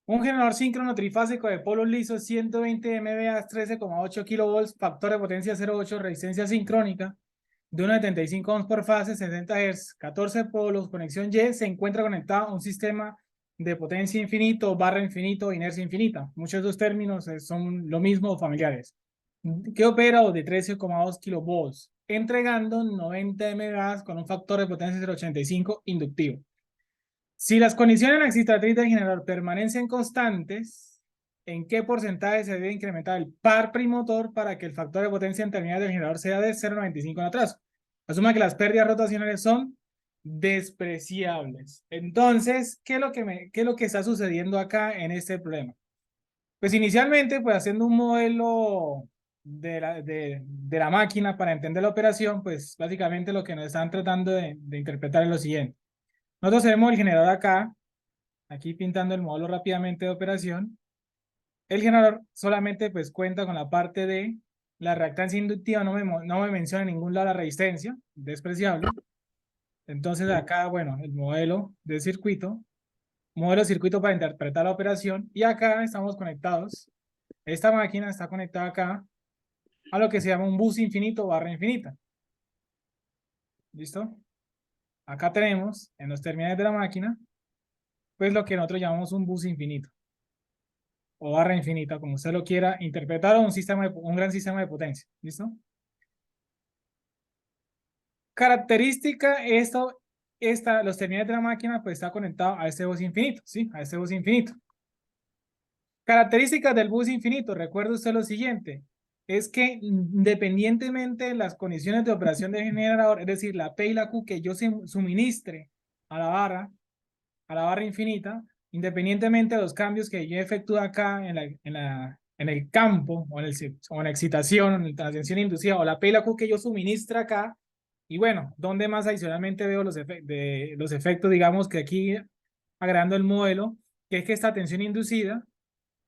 Un generador síncrono trifásico de polos lisos 120 MVA, 13,8 kilovolts, factor de potencia 0,8, resistencia sincrónica de 1,75 ohms por fase, 60 Hz, 14 polos, conexión Y, se encuentra conectado a un sistema de potencia infinito, barra infinito, inercia infinita. Muchos de los términos son lo mismo o familiares. Que opera de 13,2 kilovolts, entregando 90 MVA con un factor de potencia 0,85 inductivo. Si las condiciones en la excitatriz del generador permanecen constantes, ¿en qué porcentaje se debe incrementar el par primotor para que el factor de potencia en terminales del generador sea de 0,95 en atraso? Asuma que las pérdidas rotacionales son despreciables. Entonces, ¿qué es lo que está sucediendo acá en este problema? Pues inicialmente, pues haciendo un modelo de la máquina para entender la operación, pues básicamente lo que nos están tratando de interpretar es lo siguiente. Nosotros tenemos el generador acá, aquí pintando el módulo rápidamente de operación. El generador solamente pues cuenta con la parte de la reactancia inductiva, no me menciona en ningún lado la resistencia, despreciable. Entonces acá, bueno, el modelo de circuito para interpretar la operación, y acá estamos conectados. Esta máquina está conectada acá a lo que se llama un bus infinito o barra infinita. ¿Listo? Acá tenemos en los terminales de la máquina, pues lo que nosotros llamamos un bus infinito o barra infinita, como usted lo quiera interpretar, o un gran sistema de potencia. ¿Listo? Característica, los terminales de la máquina pues está conectado a este bus infinito, ¿sí? A este bus infinito. Características del bus infinito, recuerde usted lo siguiente, es que independientemente de las condiciones de operación del generador, es decir, la P y la Q que yo suministre a la barra infinita, independientemente de los cambios que yo efectúe acá en el campo, o en la excitación, o en la tensión inducida, o la P y la Q que yo suministro acá, y bueno, donde más adicionalmente veo los efectos, digamos que aquí, agregando el modelo, que es que esta tensión inducida,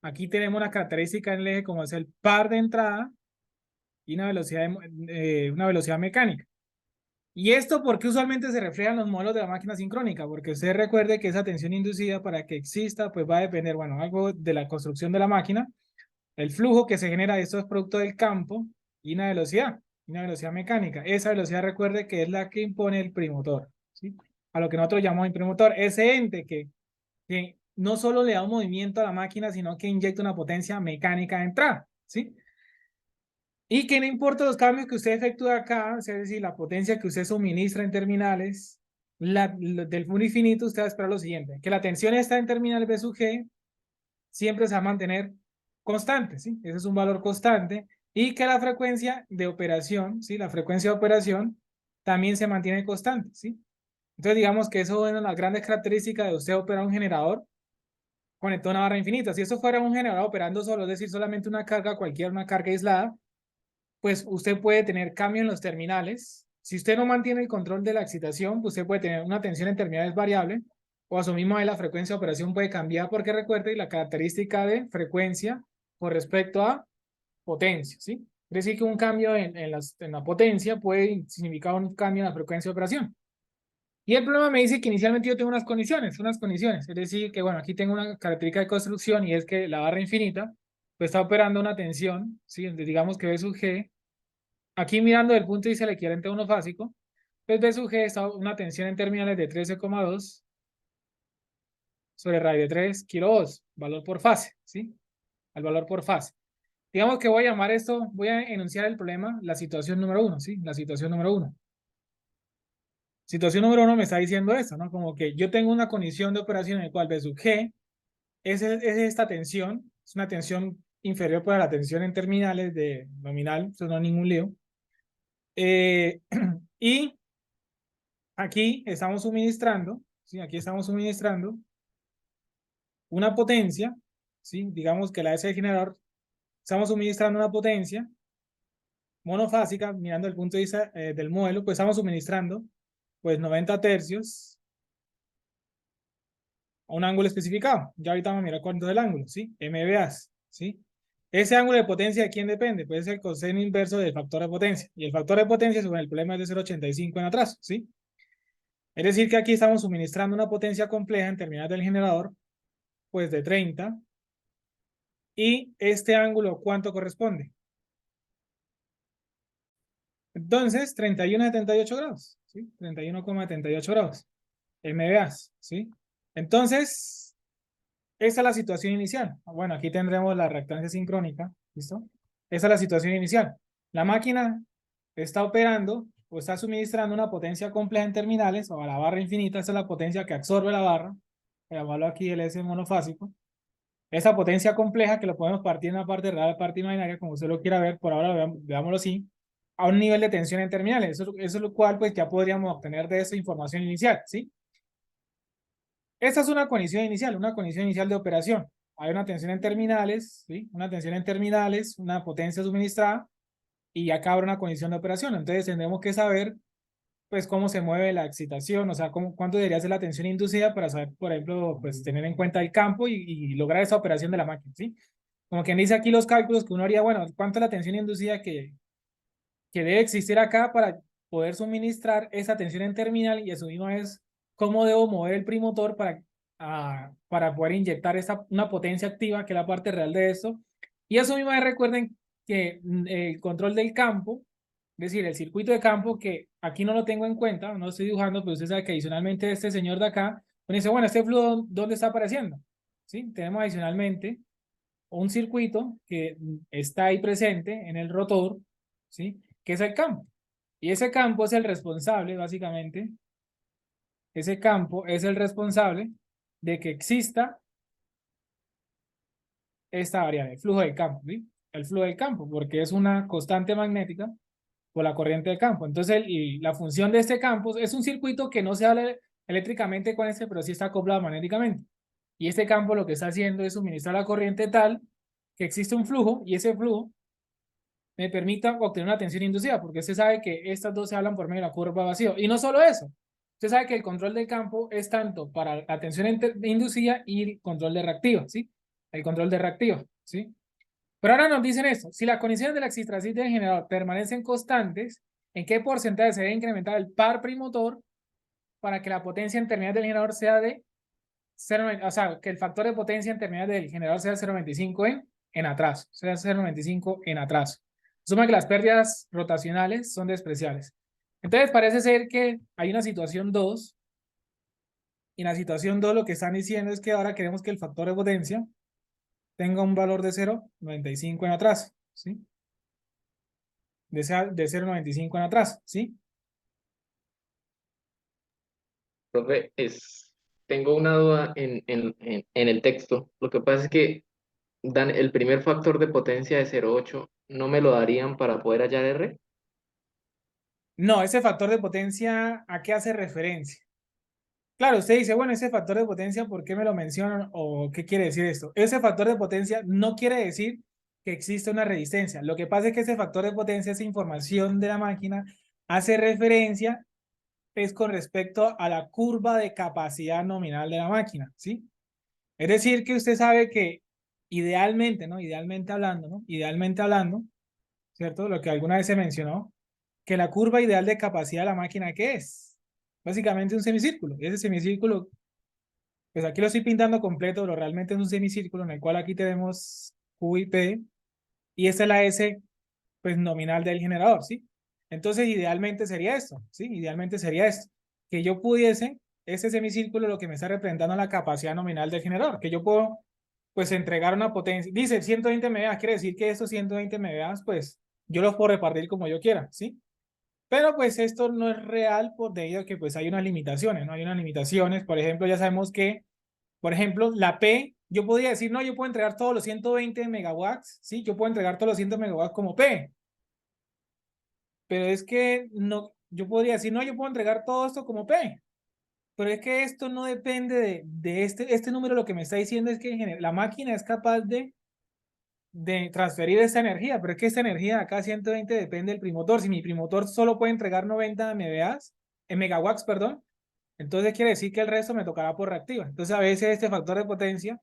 aquí tenemos una característica en el eje como es el par de entrada y una velocidad mecánica. Y esto porque usualmente se refleja en los modelos de la máquina sincrónica, porque usted recuerde que esa tensión inducida para que exista, pues va a depender, bueno, algo de la construcción de la máquina, el flujo que se genera de estos productos del campo y una velocidad mecánica. Esa velocidad recuerde que es la que impone el primotor, ¿sí? A lo que nosotros llamamos imprimotor, ese ente que no solo le da un movimiento a la máquina, sino que inyecta una potencia mecánica de entrada, ¿sí? Y que no importa los cambios que usted efectúe acá, es decir, la potencia que usted suministra en terminales, del punto infinito, usted va a esperar lo siguiente, que la tensión está en terminal B sub G siempre se va a mantener constante, ¿sí? Ese es un valor constante, y que la frecuencia de operación, ¿sí? La frecuencia de operación también se mantiene constante, ¿sí? Entonces digamos que eso es una de las grandes características de usted operar un generador conectado a una barra infinita. Si eso fuera un generador operando solo, es decir, solamente una carga cualquiera, una carga aislada, pues usted puede tener cambio en los terminales. Si usted no mantiene el control de la excitación, pues usted puede tener una tensión en terminales variable, o a su misma vez la frecuencia de operación puede cambiar, porque recuerde la característica de frecuencia con respecto a potencia, ¿sí? Es decir, que un cambio en la potencia puede significar un cambio en la frecuencia de operación. Y el problema me dice que inicialmente yo tengo unas condiciones, es decir, que bueno, aquí tengo una característica de construcción, y es que la barra infinita pues está operando una tensión, ¿sí? Digamos que B sub G. Aquí mirando del punto de vista del equivalente monofásico, pues B sub G está una tensión en terminales de 13,2 sobre radio de 3 kilovolts, valor por fase, ¿sí? Al valor por fase. Digamos que voy a llamar esto, voy a enunciar el problema, la situación número uno, ¿sí? La situación número uno. Situación número uno me está diciendo esto, ¿no? Como que yo tengo una condición de operación en la cual B sub G es esta tensión, es una tensión inferior para la tensión en terminales de nominal, eso no es ningún lío. Y aquí estamos suministrando, ¿sí? Aquí estamos suministrando una potencia, ¿sí? Digamos que la S del generador, estamos suministrando una potencia monofásica, mirando el punto de vista del modelo, pues estamos suministrando pues 90 tercios a un ángulo especificado. Ya ahorita vamos a mirar cuánto es el ángulo, ¿sí? MVA, ¿sí? Ese ángulo de potencia, ¿de quién depende? Pues es el coseno inverso del factor de potencia. Y el factor de potencia, según el problema, es de 0,85 en atraso, ¿sí? Es decir, que aquí estamos suministrando una potencia compleja en terminales del generador, pues de 30. Y este ángulo, ¿cuánto corresponde? Entonces, 31,78 grados, ¿sí? 31,78 grados. MBAs, ¿sí? Entonces, esa es la situación inicial. Bueno, aquí tendremos la reactancia sincrónica, ¿listo? Esa es la situación inicial. La máquina está operando o está suministrando una potencia compleja en terminales o a la barra infinita. Esa es la potencia que absorbe la barra. Llamarlo aquí el S monofásico. Esa potencia compleja que lo podemos partir en una parte real, parte imaginaria, como usted lo quiera ver, por ahora veámoslo así, a un nivel de tensión en terminales. Eso es lo cual pues ya podríamos obtener de esa información inicial, ¿sí? Esta es una condición inicial de operación. Hay una tensión en terminales, ¿sí? Una tensión en terminales, una potencia suministrada, y acá habrá una condición de operación. Entonces tendremos que saber, pues, cómo se mueve la excitación, o sea, cuánto debería ser la tensión inducida para saber, por ejemplo, pues, tener en cuenta el campo y lograr esa operación de la máquina, ¿sí? Como quien dice aquí los cálculos que uno haría, bueno, ¿cuánto es la tensión inducida que debe existir acá para poder suministrar esa tensión en terminal? Y eso mismo es cómo debo mover el primotor para poder inyectar una potencia activa, que es la parte real de esto. Y eso mismo es, recuerden que el control del campo, es decir, el circuito de campo, que aquí no lo tengo en cuenta, no lo estoy dibujando, pero usted sabe que adicionalmente este señor de acá, uno dice, bueno, este flujo, ¿dónde está apareciendo? ¿Sí? Tenemos adicionalmente un circuito que está ahí presente en el rotor, ¿sí? Que es el campo. Y ese campo es el responsable, básicamente, ese campo es el responsable de que exista esta variable, el flujo del campo, ¿sí? El flujo del campo, porque es una constante magnética por la corriente de campo. Entonces, y la función de este campo es un circuito que no se habla eléctricamente con este, pero sí está acoplado magnéticamente. Y este campo lo que está haciendo es suministrar la corriente tal que existe un flujo, y ese flujo me permita obtener una tensión inducida, porque usted sabe que estas dos se hablan por medio de la curva vacío. Y no solo eso, usted sabe que el control del campo es tanto para la tensión inducida y el control de reactiva, ¿sí? El control de reactiva, ¿sí? Pero ahora nos dicen esto: si las condiciones de la excitación del generador permanecen constantes, ¿en qué porcentaje se debe incrementar el par primotor para que la potencia en terminal del generador sea de 0, o sea, que el factor de potencia en terminal del generador sea 0,95 en atraso, sea 0,95 en atraso? Suma que las pérdidas rotacionales son despreciables. Entonces parece ser que hay una situación 2, y en la situación 2 lo que están diciendo es que ahora queremos que el factor de potencia tenga un valor de 0,95 en atraso, ¿sí? De 0,95 en atraso, ¿sí? Profe, tengo una duda en el texto. Lo que pasa es que dan el primer factor de potencia de 0,8, ¿no me lo darían para poder hallar R? No, ese factor de potencia, ¿a qué hace referencia? Claro, usted dice, bueno, ese factor de potencia, ¿por qué me lo mencionan o qué quiere decir esto? Ese factor de potencia no quiere decir que existe una resistencia. Lo que pasa es que ese factor de potencia, esa información de la máquina, hace referencia es con respecto a la curva de capacidad nominal de la máquina, ¿sí? Es decir, que usted sabe que idealmente, ¿no? Idealmente hablando, ¿no? Idealmente hablando, ¿cierto? Lo que alguna vez se mencionó, que la curva ideal de capacidad de la máquina, ¿qué es? Básicamente un semicírculo. Y ese semicírculo, pues aquí lo estoy pintando completo, pero realmente es un semicírculo en el cual aquí tenemos Q y P, y esta es la S, pues, nominal del generador, ¿sí? Entonces, idealmente sería esto, ¿sí? Idealmente sería esto, que yo pudiese, ese semicírculo lo que me está representando la capacidad nominal del generador, que yo puedo, pues, entregar una potencia. Dice 120 MVA, quiere decir que estos 120 MVA, pues, yo los puedo repartir como yo quiera, ¿sí? Pero pues esto no es real por debido a que pues hay unas limitaciones, ¿no? Hay unas limitaciones, por ejemplo, ya sabemos que, por ejemplo, la P, yo podría decir, no, yo puedo entregar todos los 120 megawatts, ¿sí? Yo puedo entregar todos los 100 megawatts como P, pero es que no, yo podría decir, no, yo puedo entregar todo esto como P, pero es que esto no depende de este número. Lo que me está diciendo es que la máquina es capaz de transferir esta energía, pero es que esta energía de acá 120 depende del primotor. Si mi primotor solo puede entregar 90 MVAs, megawatts, perdón, entonces quiere decir que el resto me tocará por reactiva. Entonces a veces este factor de potencia,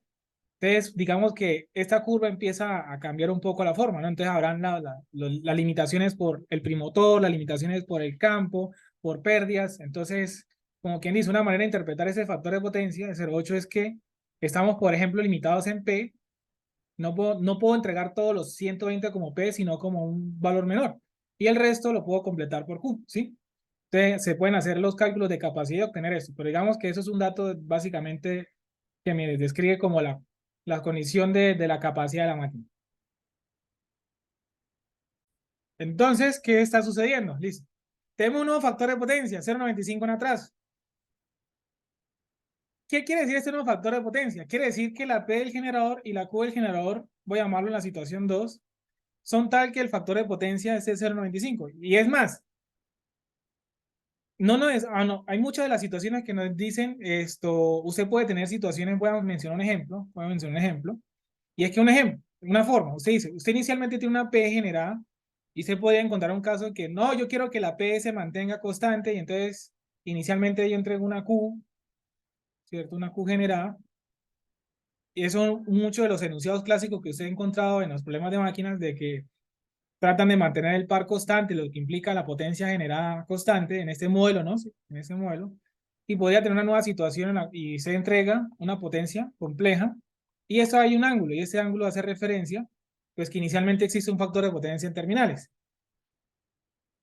entonces digamos que esta curva empieza a cambiar un poco la forma, ¿no? Entonces habrán las limitaciones por el primotor, las limitaciones por el campo, por pérdidas. Entonces, como quien dice, una manera de interpretar ese factor de potencia de 0,8 es que estamos, por ejemplo, limitados en P, no puedo entregar todos los 120 como P, sino como un valor menor. Y el resto lo puedo completar por Q, ¿sí? Entonces, se pueden hacer los cálculos de capacidad y obtener esto, pero digamos que eso es un dato básicamente que me describe como la condición de la capacidad de la máquina. Entonces, ¿qué está sucediendo? Listo. Tenemos un nuevo factor de potencia, 0,95 en atraso. ¿Qué quiere decir este nuevo factor de potencia? Quiere decir que la P del generador y la Q del generador, voy a llamarlo en la situación 2, son tal que el factor de potencia es de 0,95. Y es más, no es, no, hay muchas de las situaciones que nos dicen esto, usted puede tener situaciones, voy a mencionar un ejemplo, y es que un ejemplo, una forma, usted dice, usted inicialmente tiene una P generada y se podría encontrar un caso en que no, yo quiero que la P se mantenga constante y entonces inicialmente yo entrego una Q, ¿cierto? Una Q generada. Y eso son muchos de los enunciados clásicos que usted ha encontrado en los problemas de máquinas de que tratan de mantener el par constante, lo que implica la potencia generada constante en este modelo, ¿no? Sí, en este modelo. Y podría tener una nueva situación y se entrega una potencia compleja. Y eso hay un ángulo, y ese ángulo hace referencia, pues que inicialmente existe un factor de potencia en terminales.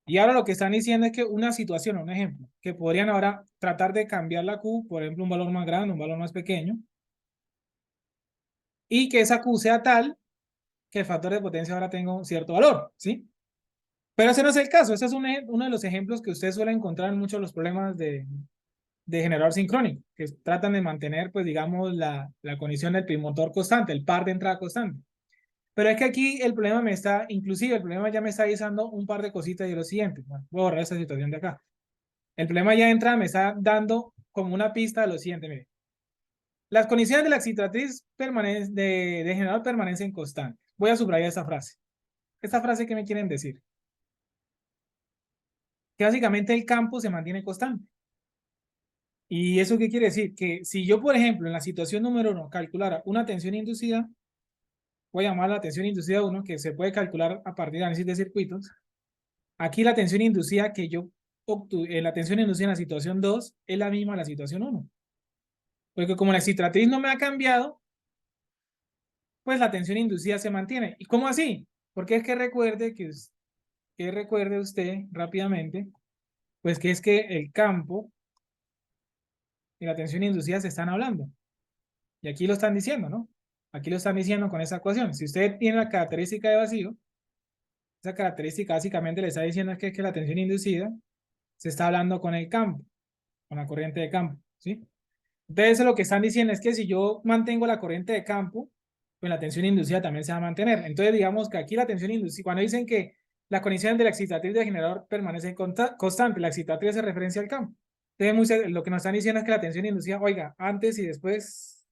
Y ahora lo que están diciendo es que una situación, un ejemplo, que podrían ahora tratar de cambiar la Q, por ejemplo, un valor más grande, un valor más pequeño, y que esa Q sea tal que el factor de potencia ahora tenga un cierto valor, ¿sí? Pero ese no es el caso, ese es uno de los ejemplos que usted suele encontrar en muchos de los problemas de generador sincrónico, que tratan de mantener, pues digamos, la condición del motor constante, el par de entrada constante. Pero es que aquí el problema inclusive el problema ya me está avisando un par de cositas de lo siguiente. Bueno, voy a borrar esta situación de acá. El problema ya de entrada me está dando como una pista de lo siguiente, mire. Las condiciones de la excitatriz de generador permanecen constantes. Voy a subrayar esta frase. ¿Esta frase qué me quieren decir? Que básicamente el campo se mantiene constante. ¿Y eso qué quiere decir? Que si yo, por ejemplo, en la situación número 1 calculara una tensión inducida, voy a llamar la tensión inducida 1, que se puede calcular a partir de análisis de circuitos. Aquí la tensión inducida que yo obtuve, la tensión inducida en la situación 2 es la misma en la situación 1. Porque como la excitatriz no me ha cambiado, pues la tensión inducida se mantiene. ¿Y cómo así? Porque es que recuerde usted rápidamente, pues que es que el campo y la tensión inducida se están hablando. Y aquí lo están diciendo, ¿no? Aquí lo están diciendo con esa ecuación. Si usted tiene la característica de vacío, esa característica básicamente le está diciendo que la tensión inducida se está hablando con el campo, con la corriente de campo, ¿sí? Entonces lo que están diciendo es que si yo mantengo la corriente de campo, pues la tensión inducida también se va a mantener. Entonces digamos que aquí la tensión inducida, cuando dicen que las condiciones de la excitatriz del generador permanecen constantes, la excitatriz hace referencia al campo. Entonces lo que nos están diciendo es que la tensión inducida, oiga, antes y después,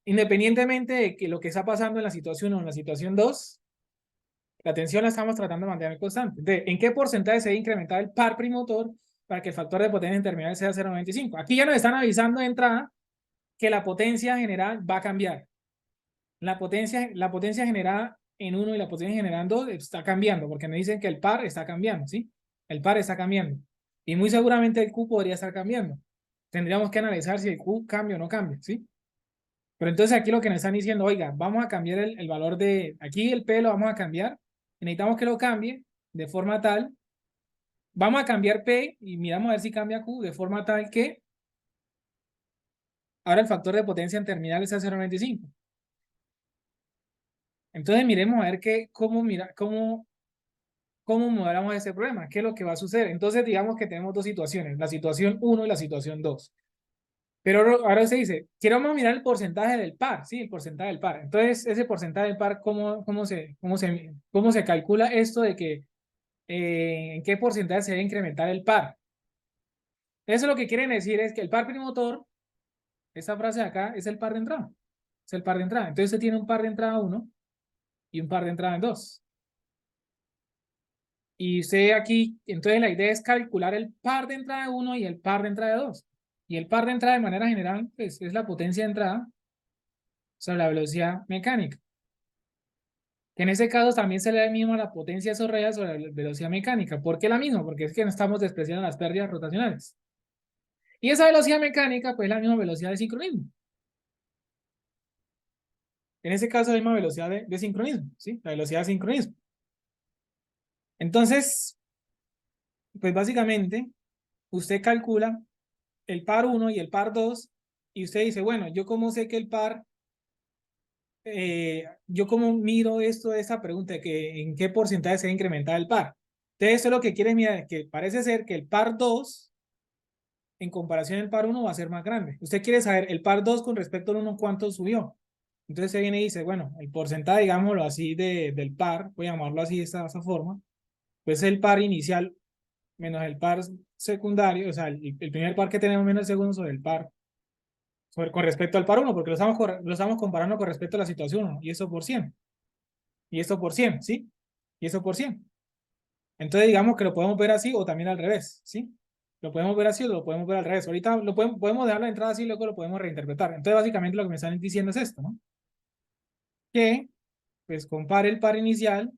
independientemente de que lo que está pasando en la situación 1 o en la situación 2, la tensión la estamos tratando de mantener constante. ¿En qué porcentaje se debe incrementar el par primotor para que el factor de potencia en terminal sea 0,95? Aquí ya nos están avisando de entrada que la potencia general va a cambiar. La potencia generada en 1 y la potencia generada en 2 está cambiando, porque me dicen que el par está cambiando, ¿sí? El par está cambiando. Y muy seguramente el Q podría estar cambiando. Tendríamos que analizar si el Q cambia o no cambia, ¿sí? Pero entonces aquí lo que nos están diciendo, oiga, vamos a cambiar el valor aquí el P lo vamos a cambiar, y necesitamos que lo cambie de forma tal, vamos a cambiar P y miramos a ver si cambia Q de forma tal que ahora el factor de potencia en terminal sea 0,95. Entonces miremos a ver cómo modelamos ese problema, qué es lo que va a suceder. Entonces digamos que tenemos dos situaciones, la situación 1 y la situación 2. Pero ahora se dice, queremos mirar el porcentaje del par, ¿sí? El porcentaje del par. Entonces, ese porcentaje del par, ¿cómo se calcula esto de que en qué porcentaje se debe incrementar el par? Eso lo que quieren decir es que el par primotor, esta frase de acá, es el par de entrada. Es el par de entrada. Entonces, usted tiene un par de entrada 1 y un par de entrada 2. Y usted aquí, entonces la idea es calcular el par de entrada de 1 y el par de entrada de 2. Y el par de entrada de manera general, pues es la potencia de entrada sobre la velocidad mecánica. Que en ese caso también se le da mismo la potencia de Sorrea sobre la velocidad mecánica. ¿Por qué la misma? Porque es que no estamos despreciando las pérdidas rotacionales. Y esa velocidad mecánica, pues es la misma velocidad de sincronismo. En ese caso, la misma velocidad de sincronismo, ¿sí? La velocidad de sincronismo. Entonces, pues básicamente, usted calcula el par 1 y el par 2 y usted dice, bueno, yo cómo sé que el par, yo cómo miro esto de esa pregunta, que en qué porcentaje se va a incrementar el par. Entonces, eso es lo que quiere mirar, que parece ser que el par 2 en comparación al par 1 va a ser más grande. Usted quiere saber el par 2 con respecto al 1 cuánto subió. Entonces se viene y dice, bueno, el porcentaje, digámoslo así, del par, voy a llamarlo así de esa forma, pues el par inicial menos el par secundario, o sea, el primer par que tenemos menos el segundo sobre el par, con respecto al par 1, porque lo estamos comparando con respecto a la situación 1, y eso por 100, y eso por 100, ¿sí? Y eso por 100. Entonces digamos que lo podemos ver así o también al revés, ¿sí? Lo podemos ver así o lo podemos ver al revés. Ahorita podemos dejar la entrada así y luego lo podemos reinterpretar. Entonces básicamente lo que me están diciendo es esto, ¿no? Que pues compare el par inicial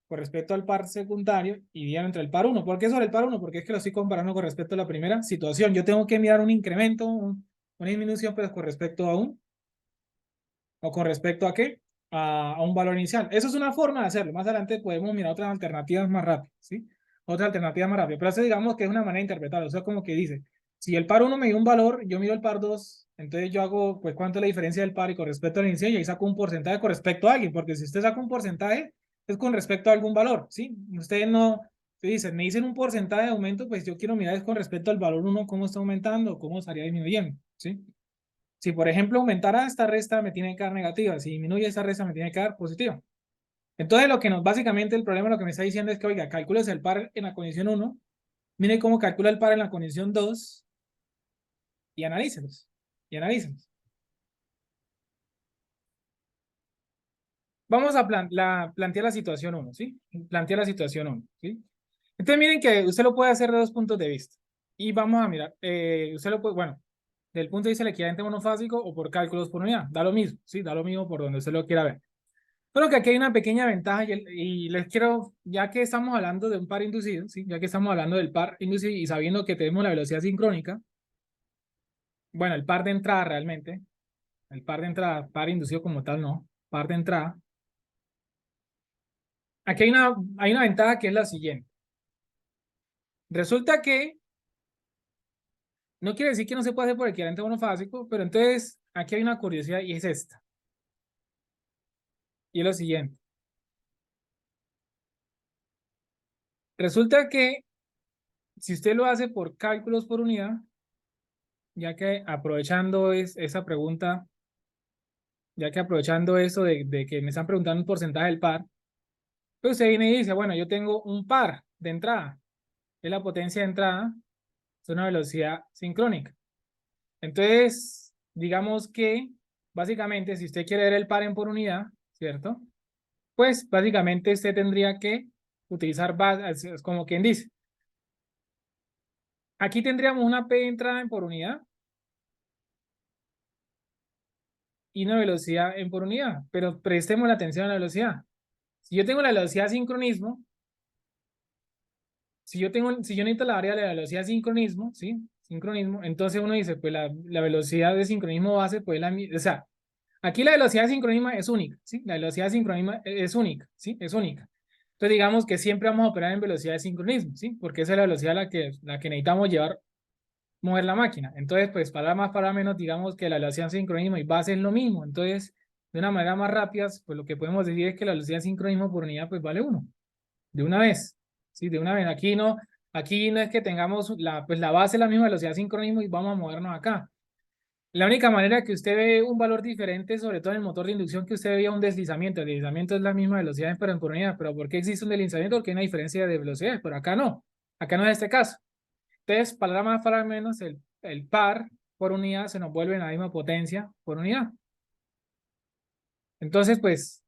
con respecto al par secundario y divida entre el par 1. ¿Por qué sobre el par 1? Porque es que lo estoy comparando con respecto a la primera situación. Yo tengo que mirar un incremento, una disminución, pero con respecto a o con respecto a qué? A un valor inicial. Eso es una forma de hacerlo. Más adelante podemos mirar otras alternativas más rápidas, ¿sí? Otras alternativas más rápidas. Pero eso digamos que es una manera de interpretarlo. O sea, como que dice, si el par 1 me dio un valor, yo miro el par 2, entonces yo hago, pues, cuánto es la diferencia del par y con respecto al inicial, y ahí saco un porcentaje con respecto a alguien, porque si usted saca un porcentaje, es con respecto a algún valor, ¿sí? Ustedes no, se dicen, me dicen un porcentaje de aumento, pues yo quiero mirar es con respecto al valor 1, cómo está aumentando, cómo estaría disminuyendo, ¿sí? Si, por ejemplo, aumentara esta resta, me tiene que dar negativa. Si disminuye esta resta, me tiene que dar positiva. Entonces, lo que nos, básicamente, el problema lo que me está diciendo es que, oiga, calcules el par en la condición 1, mire cómo calcula el par en la condición 2 y analícelos. Y analícelos. Vamos a plantear la situación 1, ¿sí? Plantear la situación 1, ¿sí? Entonces, miren que usted lo puede hacer de dos puntos de vista. Y vamos a mirar, usted lo puede, bueno, del punto de vista del equivalente monofásico o por cálculos por unidad. Da lo mismo, ¿sí? Da lo mismo por donde usted lo quiera ver. Creo que aquí hay una pequeña ventaja y les quiero, ya que estamos hablando de un par inducido, ¿sí? Ya que estamos hablando del par inducido y sabiendo que tenemos la velocidad sincrónica, bueno, el par de entrada realmente, el par de entrada, par inducido como tal no, par de entrada. Aquí hay una ventaja que es la siguiente. Resulta que, no quiere decir que no se puede hacer por equivalente monofásico, pero entonces aquí hay una curiosidad y es esta. Y es lo siguiente. Resulta que si usted lo hace por cálculos por unidad, ya que aprovechando esa pregunta, ya que aprovechando eso de que me están preguntando un porcentaje del par, pues usted viene y dice, bueno, yo tengo un par de entrada, es la potencia de entrada, es una velocidad sincrónica. Entonces, digamos que, básicamente, si usted quiere ver el par en por unidad, ¿cierto? Pues, básicamente, usted tendría que utilizar, es como quien dice, aquí tendríamos una P de entrada en por unidad y una velocidad en por unidad, pero prestemos la atención a la velocidad. Si yo tengo la velocidad de sincronismo, si yo necesito la variable de la velocidad de sincronismo, ¿sí? Sincronismo, entonces uno dice, pues la velocidad de sincronismo base, pues o sea, aquí la velocidad de sincronismo es única, ¿sí? La velocidad de sincronismo es única, ¿sí? Es única. Entonces digamos que siempre vamos a operar en velocidad de sincronismo, ¿sí? Porque esa es la velocidad a la que necesitamos mover la máquina. Entonces, pues para más, para menos, digamos que la velocidad de sincronismo y base es lo mismo. Entonces, de una manera más rápida, pues lo que podemos decir es que la velocidad de sincronismo por unidad, pues vale 1 de una vez, ¿sí? De una vez. Aquí no es que tengamos pues la base es la misma velocidad de sincronismo y vamos a movernos acá. La única manera que usted ve un valor diferente, sobre todo en el motor de inducción, que usted veía un deslizamiento. El deslizamiento es la misma velocidad pero en por unidad. ¿Pero por qué existe un deslizamiento? Porque hay una diferencia de velocidad, pero acá no. Acá no es este caso. Entonces, para más, para menos, el par por unidad se nos vuelve en la misma potencia por unidad. Entonces, pues,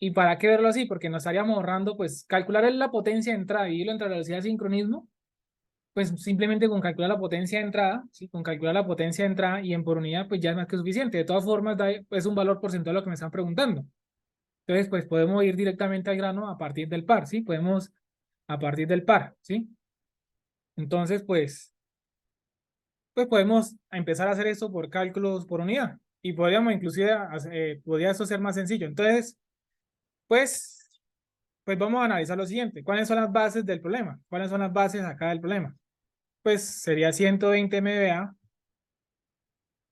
¿y para qué verlo así? Porque nos estaríamos ahorrando, pues, calcular la potencia de entrada y dividirlo entre la velocidad de sincronismo, pues simplemente con calcular la potencia de entrada, ¿sí? Con calcular la potencia de entrada y en por unidad, pues ya es más que suficiente. De todas formas, es un valor porcentual lo que me están preguntando. Entonces, pues podemos ir directamente al grano a partir del par, ¿sí? Podemos a partir del par, ¿sí? Entonces, pues podemos empezar a hacer esto por cálculos por unidad. Y podríamos inclusive, podría eso ser más sencillo. Entonces, pues, pues vamos a analizar lo siguiente. ¿Cuáles son las bases del problema? ¿Cuáles son las bases acá del problema? Pues sería 120 MVA,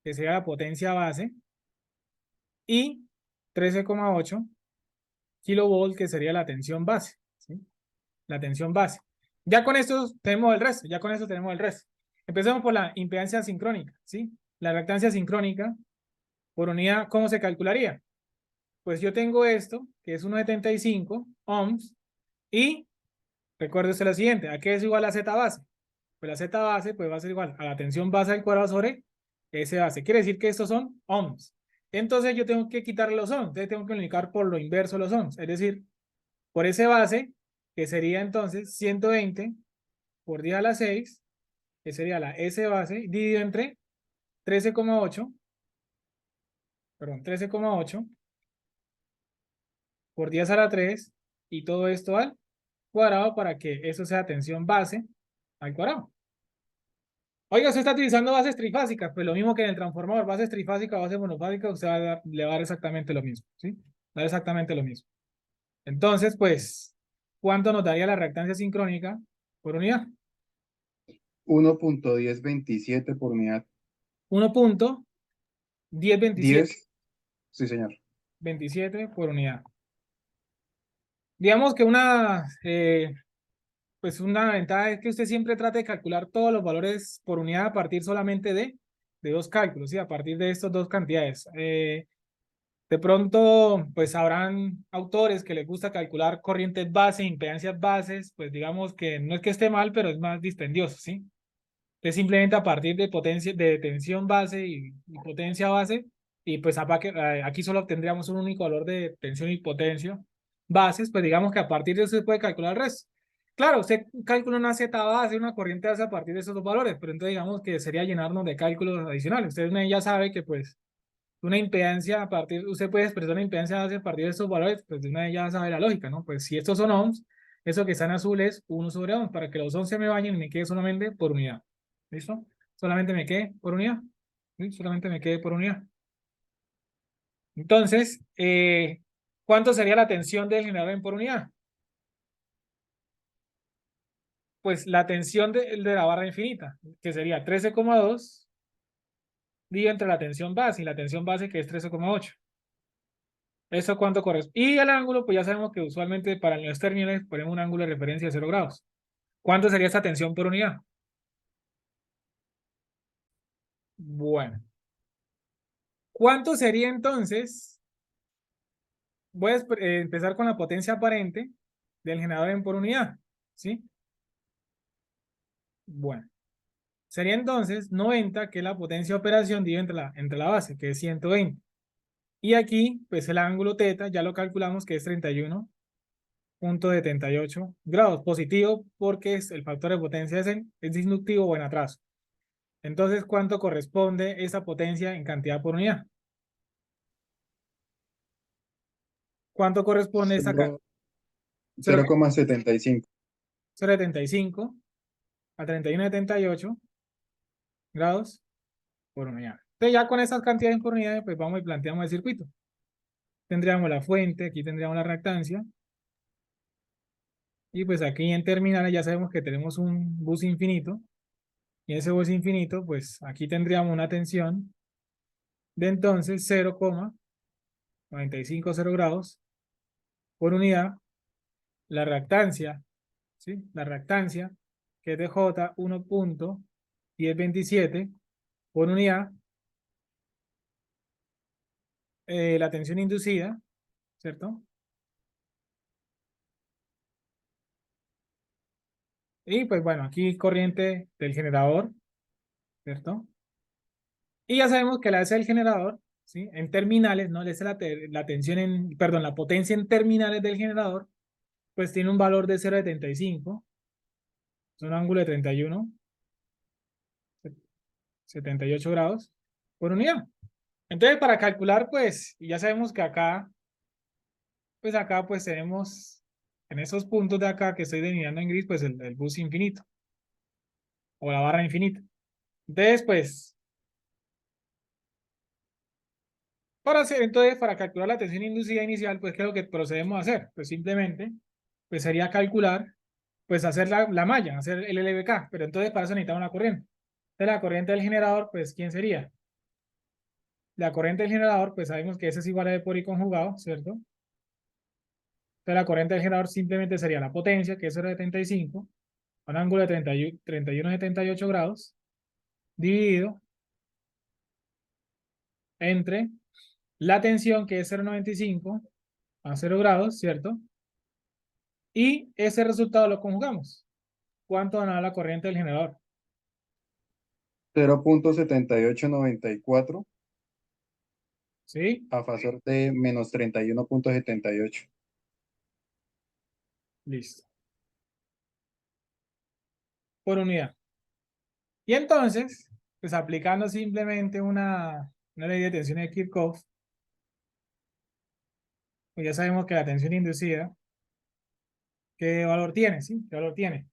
que sería la potencia base, y 13,8 kilovolt, que sería la tensión base, ¿sí? La tensión base. Ya con esto tenemos el resto, ya con esto tenemos el resto. Empecemos por la impedancia sincrónica, ¿sí? La reactancia sincrónica por unidad, ¿cómo se calcularía? Pues yo tengo esto, que es 1,75 ohms, y recuérdese lo siguiente, ¿a qué es igual a Z base? Pues la Z base pues va a ser igual a la tensión base al cuadrado sobre S base. Quiere decir que estos son ohms. Entonces yo tengo que quitarle los ohms, entonces tengo que multiplicar por lo inverso los ohms, es decir, por S base, que sería entonces 120 por 10 a la 6, que sería la S base, dividido entre 13,8, perdón, 13,8 por 10 a la 3, y todo esto al cuadrado para que eso sea tensión base al cuadrado. Oiga, usted está utilizando bases trifásicas, pues lo mismo que en el transformador, bases trifásicas, bases monofásicas, usted le va a dar exactamente lo mismo, ¿sí? Va a dar exactamente lo mismo. Entonces, pues, ¿cuánto nos daría la reactancia sincrónica por unidad? 1.1027 por unidad. 1,1027 10, sí, señor. 27 por unidad. Digamos que pues una ventaja es que usted siempre trate de calcular todos los valores por unidad a partir solamente de dos cálculos, ¿sí? A partir de estas dos cantidades. De pronto, pues habrán autores que les gusta calcular corrientes bases, impedancias bases, pues digamos que no es que esté mal, pero es más dispendioso, ¿sí? Es simplemente a partir de potencia, de tensión base y potencia base, y pues aquí solo obtendríamos un único valor de tensión y potencia bases, pues digamos que a partir de eso se puede calcular el resto. Claro, usted calcula una Z base, una corriente base a partir de esos dos valores, pero entonces digamos que sería llenarnos de cálculos adicionales. Usted ya sabe que pues una impedancia a partir, usted puede expresar una impedancia base a partir de estos valores, pues de una vez ya sabe la lógica, ¿no? Pues si estos son ohms, eso que está en azul es 1 sobre ohms, para que los ohms se me vayan y me quede solamente por unidad. ¿Listo? Solamente me quede por unidad. ¿Sí? Solamente me quede por unidad. Entonces, ¿cuánto sería la tensión del generador en por unidad? Pues la tensión de la barra infinita, que sería 13,2 dividido entre la tensión base, y la tensión base que es 13,8. ¿Eso cuánto corresponde? Y el ángulo, pues ya sabemos que usualmente para los términos ponemos un ángulo de referencia de 0 grados. ¿Cuánto sería esta tensión por unidad? Bueno, ¿cuánto sería entonces? Voy a empezar con la potencia aparente del generador en por unidad, ¿sí? Bueno, sería entonces 90, que es la potencia de operación, dividido entre la base, que es 120. Y aquí, pues el ángulo teta, ya lo calculamos que es 31,78 grados, positivo porque el factor de potencia es inductivo o en atraso. Entonces, ¿cuánto corresponde esa potencia en cantidad por unidad? ¿Cuánto corresponde esta cantidad? 0,75. 0,75 a 31,78 grados por unidad. Entonces, ya con esas cantidades por unidad, pues vamos y planteamos el circuito. Tendríamos la fuente, aquí tendríamos la reactancia. Y pues aquí en terminales ya sabemos que tenemos un bus infinito. Y ese bus infinito, pues aquí tendríamos una tensión de entonces 0,950 grados por unidad. La reactancia, ¿sí? La reactancia, que es de J 1,1027 por unidad. La tensión inducida, ¿cierto? Y pues bueno, aquí corriente del generador, ¿cierto? Y ya sabemos que la S del generador, ¿sí? En terminales, ¿no? La tensión perdón, la potencia en terminales del generador, pues tiene un valor de 0,75, es un ángulo de 78 grados por unidad. Entonces, para calcular, pues, ya sabemos que acá, pues tenemos, en esos puntos de acá que estoy delineando en gris, pues el bus infinito, o la barra infinita. Entonces, pues, Entonces, para calcular la tensión inducida inicial, pues, ¿qué es lo que procedemos a hacer? Pues simplemente, pues sería calcular, pues hacer la malla, hacer el LBK, pero entonces para eso necesitamos una corriente. Entonces, la corriente del generador, pues, ¿quién sería? La corriente del generador, pues sabemos que ese es igual a E por I conjugado, ¿cierto? Entonces, la corriente del generador simplemente sería la potencia, que es 0,75, a un ángulo de 31,78 grados, dividido entre la tensión, que es 0,95 a 0 grados, ¿cierto? Y ese resultado lo conjugamos. ¿Cuánto va a dar la corriente del generador? 0,7894 ¿Sí? a favor de menos 31,78. Listo. Por unidad. Y entonces, pues aplicando simplemente una ley de tensión de Kirchhoff, pues ya sabemos que la tensión inducida, ¿qué valor tiene? ¿Sí? ¿Qué valor tiene?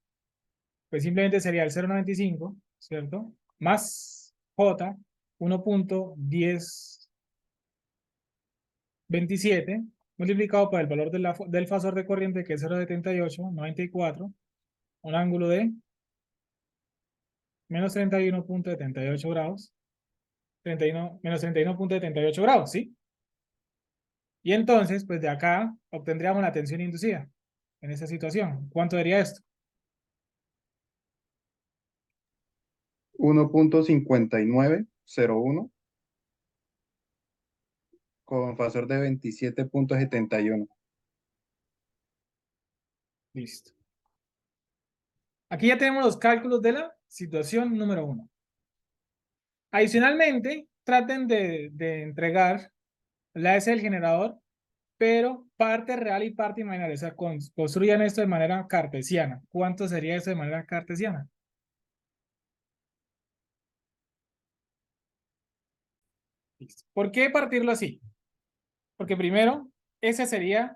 Pues simplemente sería el 0,95, ¿cierto? Más J, 1,1027, multiplicado por el valor del fasor de corriente, que es 0,7894, un ángulo de menos 31,78 grados, menos 31,78 grados, ¿sí? Y entonces, pues de acá obtendríamos la tensión inducida en esa situación. ¿Cuánto sería esto? 1,5901 con fasor de 27,71. Listo. Aquí ya tenemos los cálculos de la situación número 1. Adicionalmente, traten de entregar la S del generador, pero parte real y parte imaginaria. O sea, construyan esto de manera cartesiana. ¿Cuánto sería eso de manera cartesiana? Listo. ¿Por qué partirlo así? Porque primero, esa sería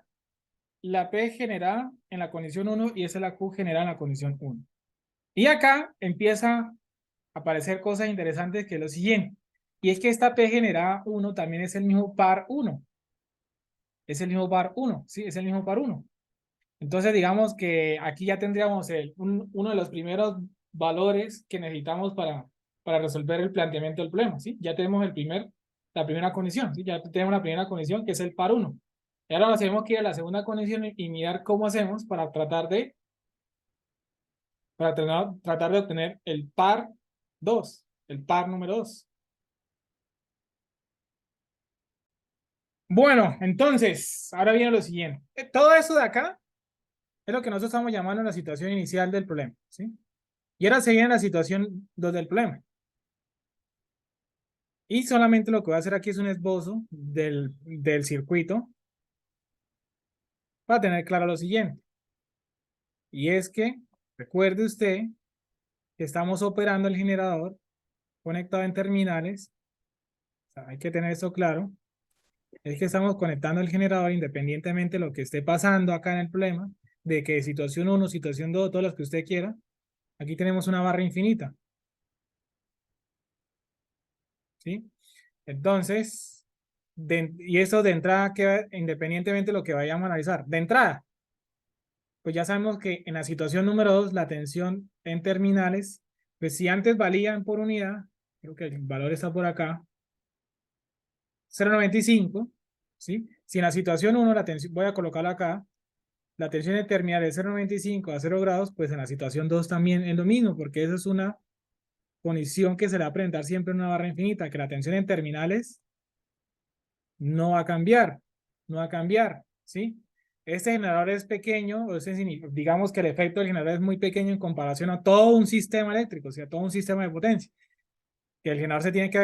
la P generada en la condición 1 y esa es la Q generada en la condición 1. Y acá empieza a aparecer cosas interesantes, que es lo siguiente. Y es que esta P generada 1 también es el mismo par 1. Es el mismo par 1, ¿sí? Es el mismo par 1. Entonces, digamos que aquí ya tendríamos uno de los primeros valores que necesitamos para resolver el planteamiento del problema, ¿sí? Ya tenemos la primera condición, ¿sí? Ya tenemos la primera condición, que es el par 1. Y ahora tenemos que ir a la segunda condición y mirar cómo hacemos para tratar de obtener el par 2, el par número 2. Bueno, entonces, ahora viene lo siguiente. Todo eso de acá es lo que nosotros estamos llamando la situación inicial del problema, ¿sí? Y ahora se viene la situación 2 del problema. Y solamente lo que voy a hacer aquí es un esbozo del circuito para tener claro lo siguiente. Y es que, recuerde usted que estamos operando el generador conectado en terminales. O sea, hay que tener eso claro. Es que estamos conectando el generador independientemente de lo que esté pasando acá en el problema, de que situación 1, situación 2, todas las que usted quiera. Aquí tenemos una barra infinita, ¿sí? Entonces, y eso de entrada queda independientemente de lo que vayamos a analizar. De entrada, pues ya sabemos que en la situación número 2, la tensión en terminales, pues si antes valían por unidad, creo que el valor está por acá, 0,95, ¿sí? Si en la situación 1, la tensión, voy a colocarla acá, la tensión en terminales es 0,95 a 0 grados, pues en la situación 2 también es lo mismo, porque esa es una condición que se le va a presentar siempre en una barra infinita, que la tensión en terminales no va a cambiar, no va a cambiar, ¿sí? Este generador es pequeño, digamos que el efecto del generador es muy pequeño en comparación a todo un sistema eléctrico, o sea, todo un sistema de potencia, que el generador se tiene que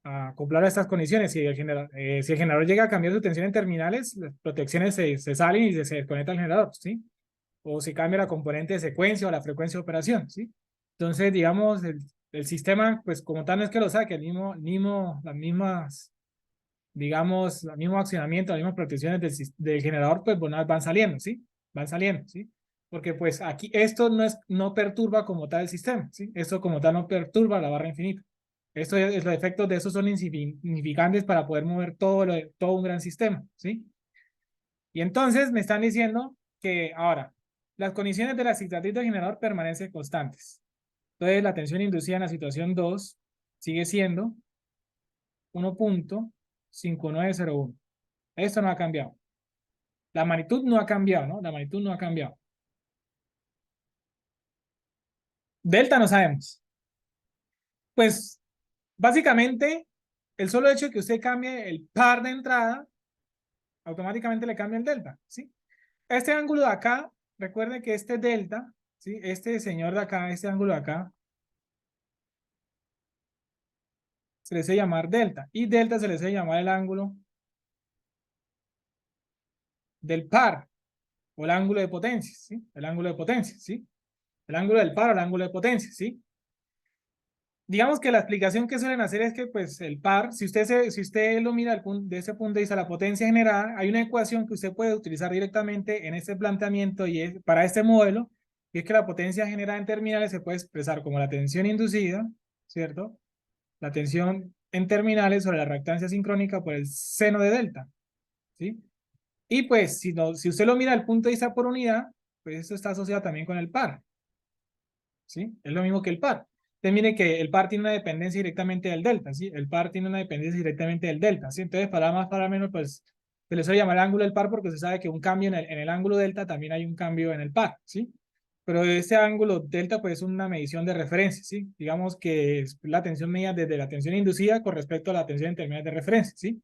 acoplar a estas condiciones. Si el generador llega a cambiar su tensión en terminales, las protecciones se salen y se desconecta el generador, ¿sí? O se cambia la componente de secuencia o la frecuencia de operación, ¿sí? Entonces, digamos, el sistema, pues como tal no es que lo saque, las mismas, digamos, el mismo accionamiento, las mismas protecciones del generador, pues bueno, van saliendo, ¿sí? Van saliendo, ¿sí? Porque pues aquí esto no perturba como tal el sistema, ¿sí? Esto como tal no perturba la barra infinita. Los efectos de esos son insignificantes para poder mover todo un gran sistema, ¿sí? Y entonces me están diciendo que ahora, las condiciones de la cicatriz del generador permanecen constantes. Entonces, la tensión inducida en la situación 2 sigue siendo 1.5901. Esto no ha cambiado. La magnitud no ha cambiado, ¿no? La magnitud no ha cambiado. Delta no sabemos. Pues, básicamente, el solo hecho de que usted cambie el par de entrada, automáticamente le cambia el delta, ¿sí? Este ángulo de acá, recuerde que este delta, ¿sí? Este señor de acá, este ángulo de acá, se le suele llamar delta. Y delta se le suele llamar el ángulo del par, o el ángulo de potencia, ¿sí? El ángulo de potencia, ¿sí? El ángulo del par o el ángulo de potencia, ¿sí? Digamos que la explicación que suelen hacer es que, pues, el par, si usted lo mira de ese punto de vista, la potencia generada, hay una ecuación que usted puede utilizar directamente en este planteamiento y es para este modelo, y es que la potencia generada en terminales se puede expresar como la tensión inducida, ¿cierto? La tensión en terminales sobre la reactancia sincrónica por el seno de delta, ¿sí? Y pues, si usted lo mira al punto de vista por unidad, pues esto está asociado también con el par, ¿sí? Es lo mismo que el par. Usted mire que el par tiene una dependencia directamente del delta, ¿sí? El par tiene una dependencia directamente del delta, ¿sí? Entonces, para más, para menos, pues, se le suele llamar el ángulo del par porque se sabe que un cambio en el ángulo delta también hay un cambio en el par, ¿sí? Pero ese ángulo delta, pues, es una medición de referencia, ¿sí? Digamos que es la tensión medida desde la tensión inducida con respecto a la tensión en términos de referencia, ¿sí?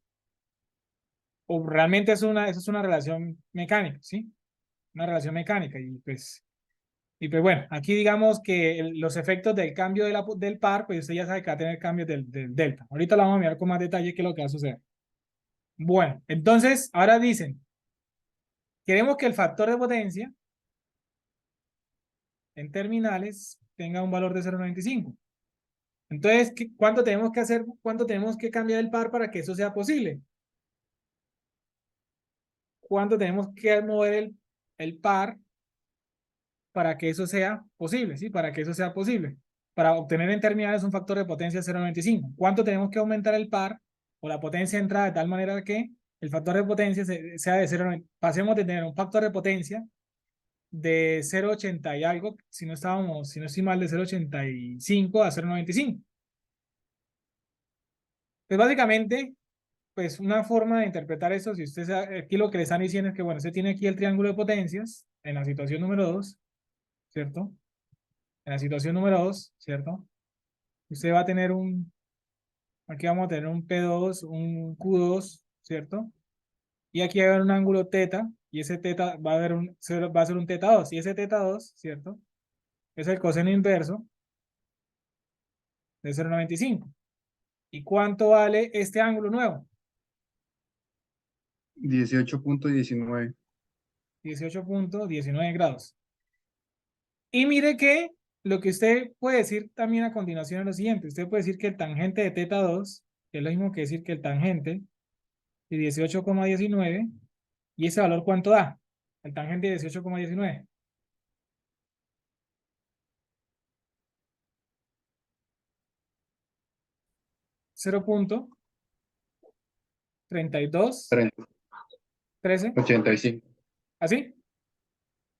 O realmente eso es una relación mecánica, ¿sí? Una relación mecánica y pues bueno, aquí digamos que los efectos del cambio del par, pues usted ya sabe que va a tener cambios del delta. Ahorita lo vamos a mirar con más detalle qué es lo que va a suceder. Bueno, entonces ahora dicen, queremos que el factor de potencia en terminales tenga un valor de 0.95. Entonces, ¿cuánto tenemos que hacer? ¿Cuánto tenemos que cambiar el par para que eso sea posible? ¿Cuánto tenemos que mover el par para que eso sea posible? ¿Sí? Para que eso sea posible. Para obtener en terminales un factor de potencia de 0.95. ¿Cuánto tenemos que aumentar el par o la potencia de entrada de tal manera que el factor de potencia sea de 0.90? Pasemos de tener un factor de potencia de 0.80 y algo, si no estoy mal, de 0.85 a 0.95. Pues básicamente, pues una forma de interpretar eso, si usted aquí lo que le están diciendo es que, bueno, usted tiene aquí el triángulo de potencias en la situación número 2, ¿cierto? En la situación número 2, ¿cierto? Usted va a tener aquí vamos a tener un P2, un Q2, ¿cierto? Y aquí va a haber un ángulo teta, y ese teta va a ser un teta 2, y ese teta 2, ¿cierto? Es el coseno inverso de 0.95. ¿Y cuánto vale este ángulo nuevo? 18.19. 18.19 grados. Y mire que lo que usted puede decir también a continuación es lo siguiente. Usted puede decir que el tangente de teta 2, que es lo mismo que decir que el tangente de 18.19, ¿y ese valor cuánto da? El tangente de 18.19. 0.32, 13, 85. ¿así?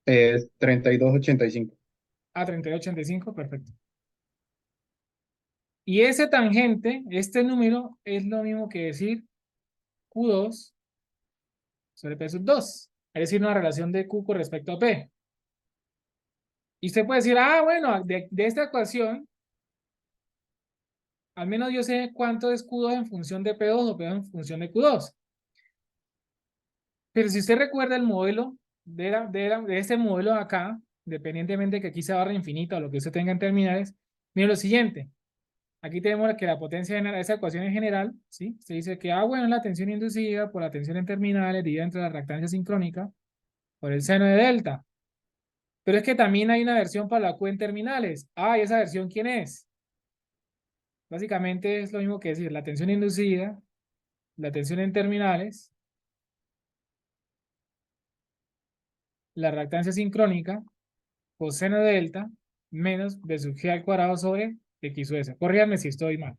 32.85. A 32.85, perfecto. Y ese tangente, este número, es lo mismo que decir Q2 sobre P sub 2. Es decir, una relación de Q con respecto a P. Y usted puede decir, ah, bueno, de esta ecuación, al menos yo sé cuánto es Q2 en función de P2 o P2 en función de Q2. Pero si usted recuerda el modelo de este modelo acá, independientemente de que aquí sea barra infinita o lo que usted tenga en terminales, mire lo siguiente. Aquí tenemos que la potencia general, esa ecuación en general, ¿sí? Se dice que, bueno, la tensión inducida por la tensión en terminales dividida entre la reactancia sincrónica por el seno de delta. Pero es que también hay una versión para la Q en terminales. ¿Y esa versión quién es? Básicamente es lo mismo que decir la tensión inducida, la tensión en terminales, la reactancia sincrónica, coseno de delta, menos B sub G al cuadrado sobre X sub S. Corríganme si estoy mal.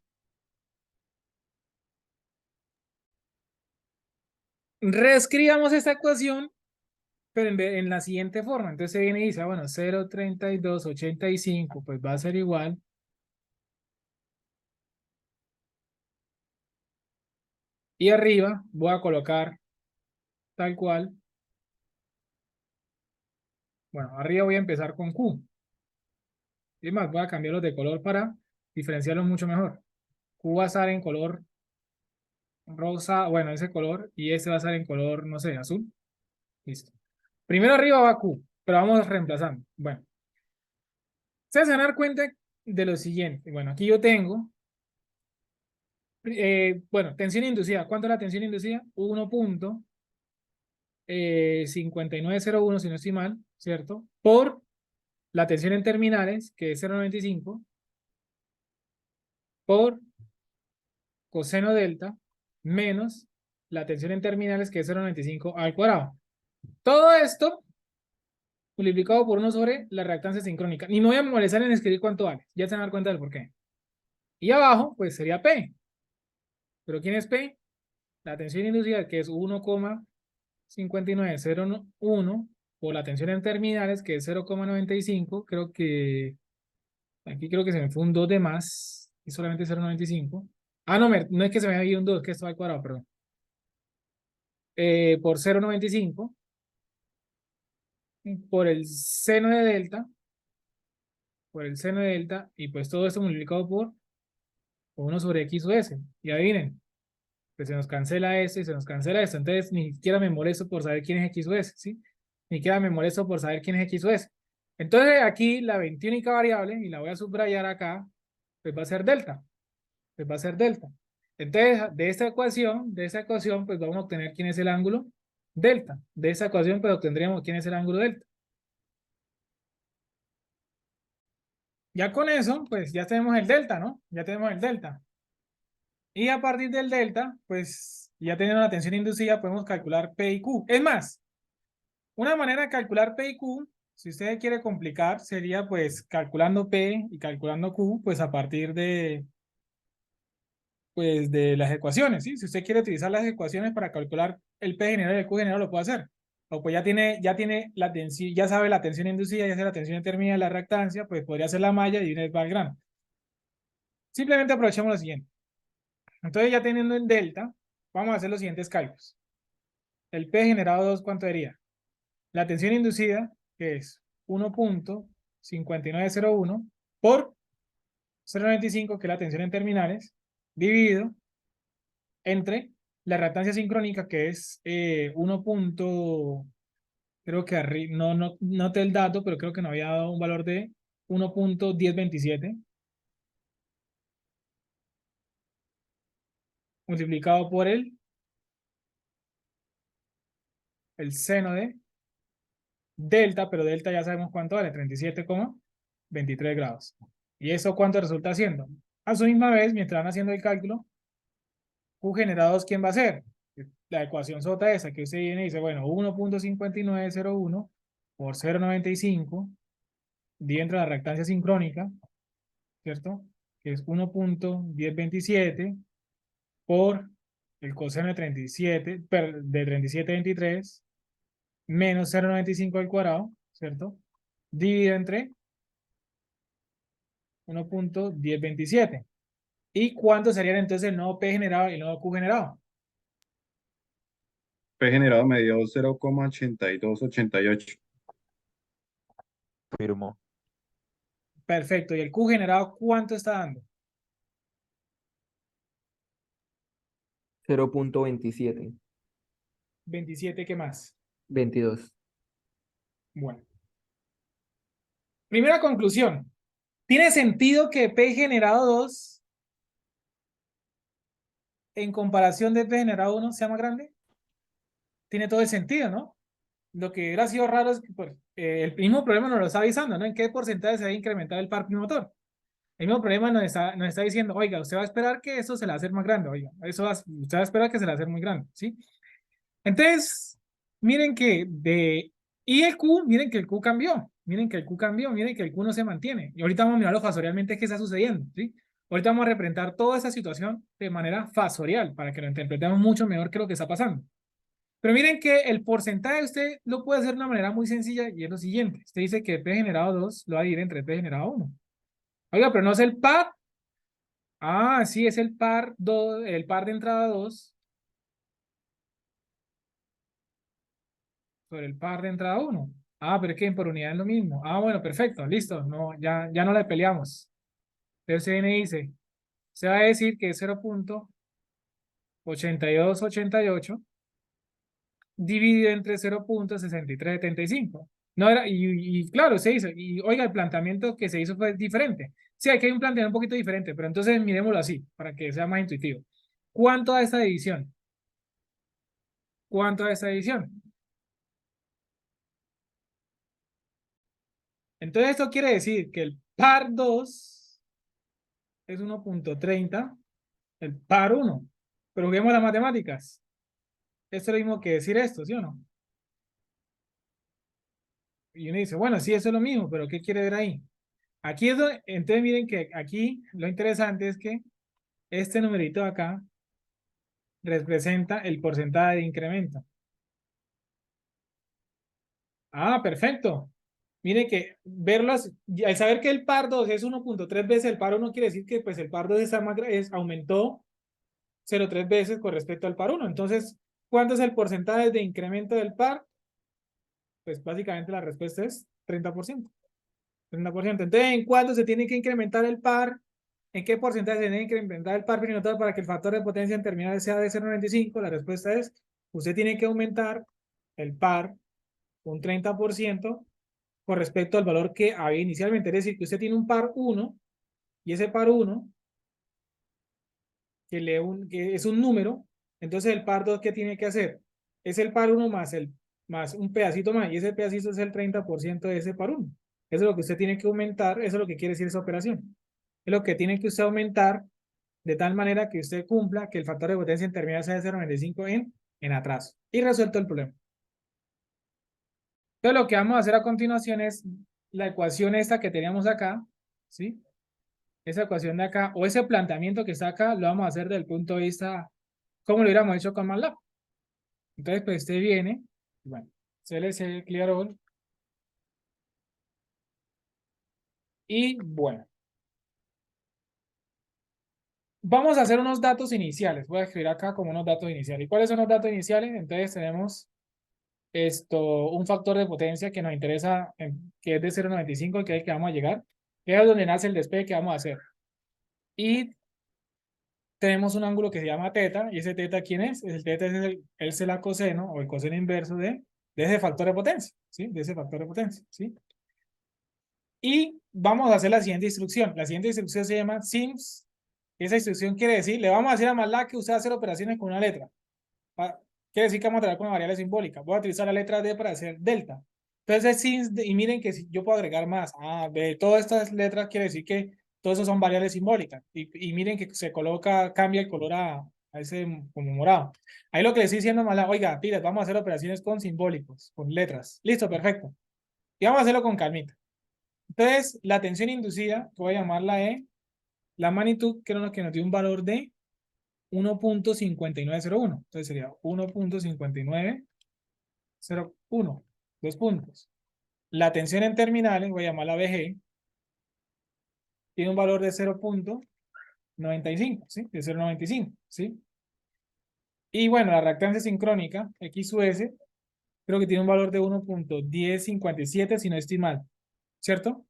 Reescribamos esta ecuación, pero en la siguiente forma. Entonces se viene y dice, bueno, 0,3285, pues va a ser igual. Y arriba voy a colocar tal cual. Bueno, arriba voy a empezar con Q. Y más, voy a cambiarlos de color para diferenciarlos mucho mejor. Q va a estar en color rosa, bueno, ese color, y este va a estar en color, no sé, azul. Listo. Primero arriba va Q, pero vamos reemplazando. Bueno, ustedes se van a dar cuenta de lo siguiente. Bueno, aquí yo tengo, bueno, tensión inducida. ¿Cuánto es la tensión inducida? 1,5901, si no estoy mal, ¿cierto? Por la tensión en terminales, que es 0,95, por coseno delta, menos la tensión en terminales, que es 0,95 al cuadrado. Todo esto multiplicado por 1 sobre la reactancia sincrónica. Ni me voy a molestar en escribir cuánto vale. Ya se van a dar cuenta del por qué. Y abajo, pues sería P. ¿Pero quién es P? La tensión inducida, que es 1,5901 por la tensión en terminales, que es 0,95. Creo que aquí creo que se me fue un 2 de más y solamente 0,95. Ah, no, no es que se me haya ido un 2, es que esto va al cuadrado, perdón. Por 0,95 por el seno de delta, y pues todo esto multiplicado por 1 sobre X o S. Y adivinen, pues se nos cancela esto y se nos cancela esto. Entonces ni siquiera me molesto por saber quién es X o S, ¿sí? Ni siquiera me molesto por saber quién es X o S. Entonces aquí la 21ª variable, y la voy a subrayar acá, pues va a ser delta. Pues va a ser delta. Entonces, de esta ecuación, pues vamos a obtener quién es el ángulo delta. De esa ecuación, pues obtendríamos quién es el ángulo delta. Ya con eso, pues ya tenemos el delta, ¿no? Ya tenemos el delta. Y a partir del delta, pues ya teniendo la tensión inducida, podemos calcular P y Q. Es más, una manera de calcular P y Q, si usted quiere complicar, sería pues calculando P y calculando Q, pues a partir pues, de las ecuaciones, ¿sí? Si usted quiere utilizar las ecuaciones para calcular el P general y el Q general, lo puede hacer. O pues ya tiene la tensión, ya sabe la tensión inducida, ya sabe la tensión determinada de la reactancia, pues podría hacer la malla y ir al grano. Simplemente aprovechemos lo siguiente. Entonces ya teniendo en delta, vamos a hacer los siguientes cálculos. El P generado 2, ¿cuánto sería? La tensión inducida, que es 1,5901 por 0,95, que es la tensión en terminales, dividido entre la reactancia sincrónica, que es 1. Creo que no noté el dato, pero creo que no había dado un valor de 1,1027 multiplicado por el seno de delta, pero delta ya sabemos cuánto vale, 37,23 grados. ¿Y eso cuánto resulta haciendo? A su misma vez, mientras van haciendo el cálculo, Q generados, ¿quién va a ser? La ecuación sota esa que usted viene y dice, bueno, 1,5901 por 0,95 dentro de la reactancia sincrónica, ¿cierto? Que es 1,1027 por el coseno de 37,23 menos 0,95 al cuadrado, ¿cierto? Dividido entre 1,1027. ¿Y cuánto serían entonces el nuevo P generado y el nuevo Q generado? P generado me dio 0,8288. Firmo. Perfecto. ¿Y el Q generado cuánto está dando? 0,27. 27, ¿qué más? 22. Bueno. Primera conclusión. ¿Tiene sentido que P generado 2 en comparación de P generado 1 sea más grande? Tiene todo el sentido, ¿no? Lo que hubiera sido raro es que pues, el mismo problema nos lo está avisando, ¿no? ¿En qué porcentaje se va a incrementar el par motor? El mismo problema nos está diciendo, oiga, usted va a esperar que eso se le va a hacer más grande, oiga, usted va a esperar que se le va a hacer muy grande, ¿sí? Entonces, miren que y el Q, miren que el Q cambió, miren que el Q cambió, miren que el Q no se mantiene. Y ahorita vamos a mirarlo fasorialmente qué está sucediendo, ¿sí? Ahorita vamos a representar toda esa situación de manera fasorial para que lo interpretemos mucho mejor que lo que está pasando. Pero miren que el porcentaje usted lo puede hacer de una manera muy sencilla y es lo siguiente. Usted dice que P generado 2 lo va a dividir entre P generado 1. Oiga, pero no es el par. Ah, sí, es el par 2, el par de entrada 2 sobre el par de entrada 1. Ah, pero es que por unidad es lo mismo. Ah, bueno, perfecto, listo. No, ya no le peleamos. Entonces se viene y dice, se va a decir que es 0.8288 dividido entre 0.6375. No era, y claro, se hizo. Y oiga, el planteamiento que se hizo fue diferente. Sí, aquí hay un planteamiento un poquito diferente, pero entonces miremoslo así, para que sea más intuitivo. ¿Cuánto da esta división? ¿Cuánto da esta división? Entonces esto quiere decir que el par 2 es 1.30, el par 1. Pero juguemos las matemáticas. Esto es lo mismo que decir esto, ¿sí o no? Y uno dice, bueno, sí, eso es lo mismo, pero ¿qué quiere ver ahí? Aquí es donde, entonces miren que aquí lo interesante es que este numerito de acá representa el porcentaje de incremento. Ah, perfecto. Mire que verlos, al saber que el par 2 es 1.3 veces el par 1, quiere decir que pues el par 2 está más, aumentó 0.3 veces con respecto al par 1. Entonces, ¿cuánto es el porcentaje de incremento del par? Pues básicamente la respuesta es 30%. 30%. Entonces, ¿en cuánto se tiene que incrementar el par? ¿En qué porcentaje se tiene que incrementar el par perinotal para que el factor de potencia en terminal sea de 0.95? La respuesta es, usted tiene que aumentar el par un 30% con respecto al valor que había inicialmente. Es decir, que usted tiene un par 1 y ese par 1, que es un número, entonces el par 2, ¿qué tiene que hacer? Es el par 1 más un pedacito más, y ese pedacito es el 30% de ese par 1. Eso es lo que usted tiene que aumentar, eso es lo que quiere decir esa operación. Es lo que tiene que usted aumentar de tal manera que usted cumpla que el factor de potencia en terminal sea de 0.95 en atraso. Y resuelto el problema. Entonces lo que vamos a hacer a continuación es la ecuación esta que teníamos acá, ¿sí? Esa ecuación de acá, o ese planteamiento que está acá, lo vamos a hacer desde el punto de vista, como lo hubiéramos hecho con MATLAB. Entonces, pues usted viene, bueno, CLC Clear All, y bueno, vamos a hacer unos datos iniciales. Voy a escribir acá como unos datos iniciales. ¿Y cuáles son los datos iniciales? Entonces tenemos un factor de potencia que nos interesa, que es de 0.95, que es el que vamos a llegar, que es donde nace el despegue que vamos a hacer. Y tenemos un ángulo que se llama teta, y ese teta, ¿quién es? El teta es el coseno, o el coseno inverso de ese factor de potencia, ¿sí? De ese factor de potencia, ¿sí? Y vamos a hacer la siguiente instrucción. La siguiente instrucción se llama sims. Esa instrucción quiere decir, le vamos a decir a MATLAB que usted va a hacer operaciones con una letra. Quiere decir que vamos a trabajar con una variable simbólica. Voy a utilizar la letra D para hacer delta. Entonces, sims, y miren que si yo puedo agregar más. De todas estas letras quiere decir que todas esas son variables simbólicas. Y miren que se coloca, cambia el color a ese como morado. Ahí lo que le estoy diciendo a MATLAB, oiga, pilas, vamos a hacer operaciones con simbólicos, con letras. Listo, perfecto. Y vamos a hacerlo con calmita. Entonces, la tensión inducida, que voy a llamarla E, la magnitud, que era lo que nos dio un valor de 1.5901. Entonces sería 1.5901. Dos puntos. La tensión en terminales, voy a llamarla BG, tiene un valor de 0.95, ¿sí? De 0.95, ¿sí? Y bueno, la reactancia sincrónica, X u S, creo que tiene un valor de 1.1057, si no estoy mal, ¿cierto?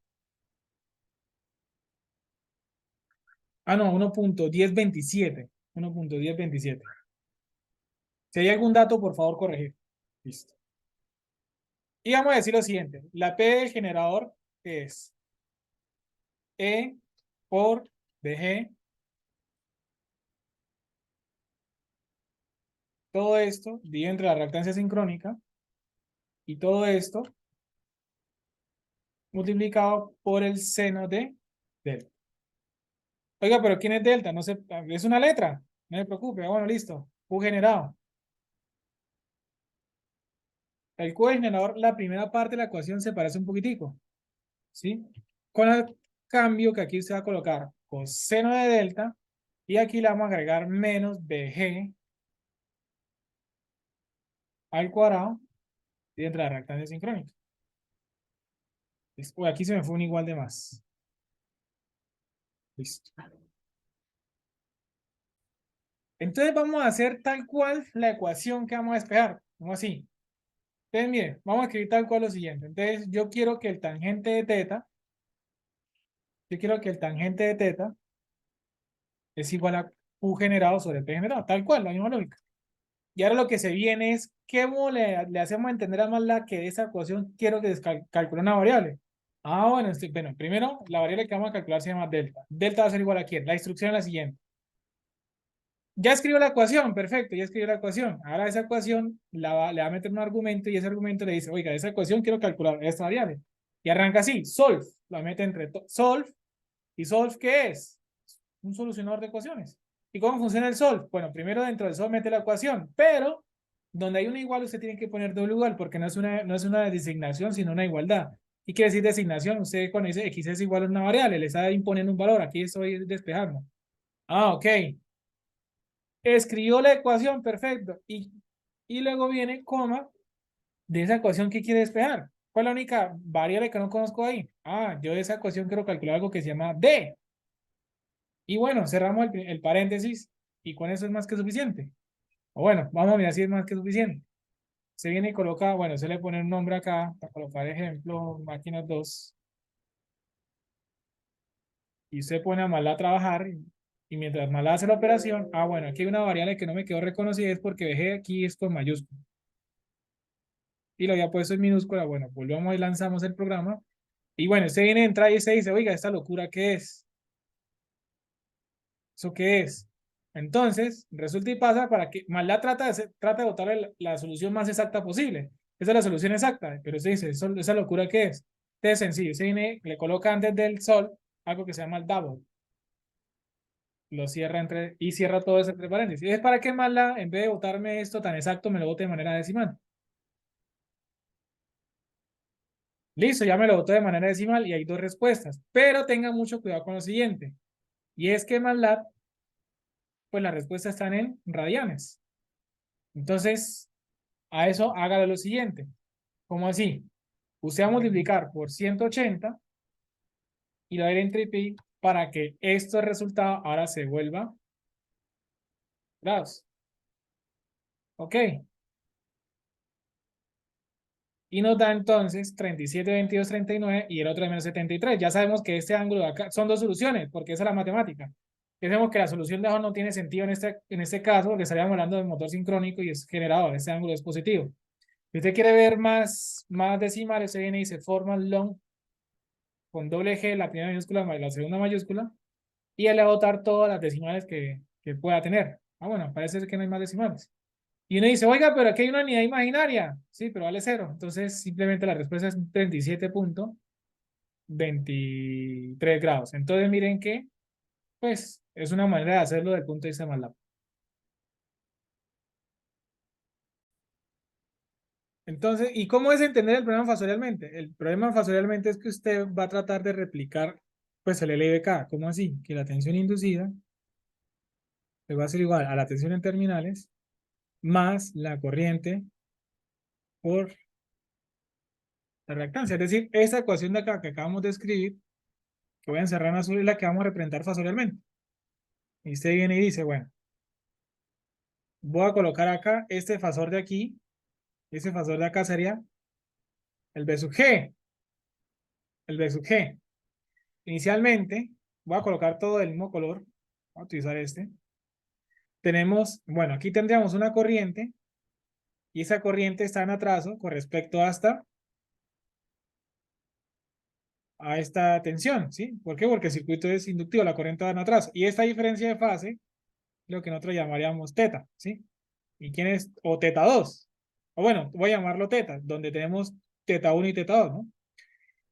Ah, no, 1.1027. 1.1027. Si hay algún dato, por favor, corregir. Listo. Y vamos a decir lo siguiente. La P del generador es E por DG. Todo esto dividido entre la reactancia sincrónica. Y todo esto multiplicado por el seno de delta. Oiga, pero ¿quién es delta? No sé, es una letra. No se preocupe. Bueno, listo. Q generado. El Q generador, la primera parte de la ecuación se parece un poquitico. ¿Sí? Con el cambio que aquí se va a colocar coseno de delta. Y aquí le vamos a agregar menos BG al cuadrado y entre la reactancia sincrónica. Uy, aquí se me fue un igual de más. Listo. Entonces vamos a hacer tal cual la ecuación que vamos a despejar. ¿Cómo así? Entonces, miren, vamos a escribir tal cual lo siguiente. Entonces, yo quiero que el tangente de teta es igual a Q generado sobre P generado, tal cual, la misma lógica. Y ahora lo que se viene es, ¿cómo le hacemos entender a MATLAB que de esa ecuación quiero que calcule una variable? Bueno, bueno, primero la variable que vamos a calcular se llama delta. Delta va a ser igual a ¿quién? La instrucción es la siguiente. Ya escribió la ecuación, perfecto, ya escribió la ecuación. Ahora esa ecuación le va a meter un argumento y ese argumento le dice, oiga, esa ecuación quiero calcular esta variable. Y arranca así, solve, la mete entre solve. ¿Y solve qué es? Un solucionador de ecuaciones. ¿Y cómo funciona el solve? Bueno, primero dentro del solve mete la ecuación, pero donde hay una igual usted tiene que poner doble igual porque no es una designación, sino una igualdad. ¿Y quiere decir designación? Usted cuando dice x es igual a una variable, le está imponiendo un valor, aquí estoy despejando. Ok. Escribió la ecuación, perfecto. Y luego viene coma de esa ecuación que quiere despejar. ¿Cuál es la única variable que no conozco ahí? Yo de esa ecuación quiero calcular algo que se llama d. Y bueno, cerramos el paréntesis y con eso es más que suficiente. O bueno, vamos a mirar si es más que suficiente. Se viene y coloca, bueno, se le pone un nombre acá para colocar ejemplo, máquina 2. Y se pone a MATLAB a trabajar y mientras MATLAB hace la operación, bueno, aquí hay una variable que no me quedó reconocida es porque dejé aquí esto en mayúscula. Y lo había puesto en minúscula, bueno, volvemos y lanzamos el programa. Y bueno, usted viene, entra y se dice, oiga, ¿esta locura qué es? ¿Eso qué es? Entonces, resulta y pasa para que MATLAB trata de botarle la solución más exacta posible. Esa es la solución exacta, pero usted dice, ¿esa locura qué es? Es sencillo, usted viene, le coloca antes del sol algo que se llama el double. Lo cierra y cierra todo eso entre paréntesis. Es para que MATLAB, en vez de botarme esto tan exacto, me lo bote de manera decimal. Listo, ya me lo botó de manera decimal y hay dos respuestas. Pero tenga mucho cuidado con lo siguiente. Y es que MATLAB, pues las respuestas están en radianes. Entonces, a eso hágale lo siguiente. ¿Cómo así? Usted va a multiplicar por 180 y lo va a ir entre pi para que este resultado ahora se vuelva grados. ¿Ok? Y nos da entonces 37, 22, 39 y el otro de menos 73. Ya sabemos que este ángulo de acá son dos soluciones, porque esa es la matemática. Ya sabemos que la solución de abajo no tiene sentido en este caso, porque estaríamos hablando de motor sincrónico y es generador, este ángulo es positivo. Si usted quiere ver más decimales, se viene y se forma el long con doble G, la primera minúscula más la segunda mayúscula, y él le va a botar todas las decimales que pueda tener. Bueno, parece que no hay más decimales. Y uno dice, oiga, pero aquí hay una unidad imaginaria. Sí, pero vale 0. Entonces, simplemente la respuesta es 37.23 grados. Entonces, miren que, pues, es una manera de hacerlo desde el punto de vista de MATLAB. Entonces, ¿y cómo es entender el problema fasorialmente? El problema fasorialmente es que usted va a tratar de replicar, pues, el LBK. ¿Cómo así? Que la tensión inducida le va a ser igual a la tensión en terminales más la corriente por la reactancia. Es decir, esta ecuación de acá que acabamos de escribir, que voy a encerrar en azul, es la que vamos a representar fasorialmente. Y usted viene y dice, bueno, voy a colocar acá este fasor de aquí, ese fasor de acá sería el B sub G, el B sub G. Inicialmente, voy a colocar todo del mismo color, voy a utilizar este. Tenemos, bueno, aquí tendríamos una corriente, y esa corriente está en atraso con respecto a esta tensión, ¿sí? ¿Por qué? Porque el circuito es inductivo, la corriente va en atraso. Y esta diferencia de fase, lo que nosotros llamaríamos teta, ¿sí? ¿Y quién es? O teta 2. O bueno, voy a llamarlo teta, donde tenemos teta 1 y teta 2, ¿no?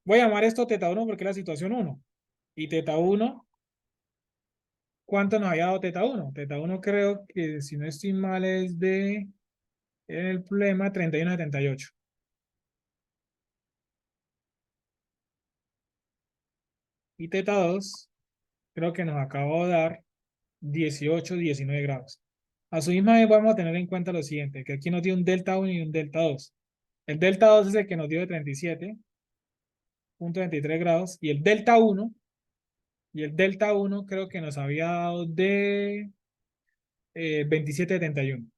Voy a llamar esto teta 1 porque es la situación 1. Y teta 1, ¿cuánto nos había dado teta 1? Teta 1 creo que, si no estoy mal, es en el problema 31,78. Y teta 2, creo que nos acabó de dar 18, 19 grados. A su misma vez vamos a tener en cuenta lo siguiente, que aquí nos dio un delta 1 y un delta 2. El delta 2 es el que nos dio de 37.23 grados y el delta 1 creo que nos había dado de 27.71.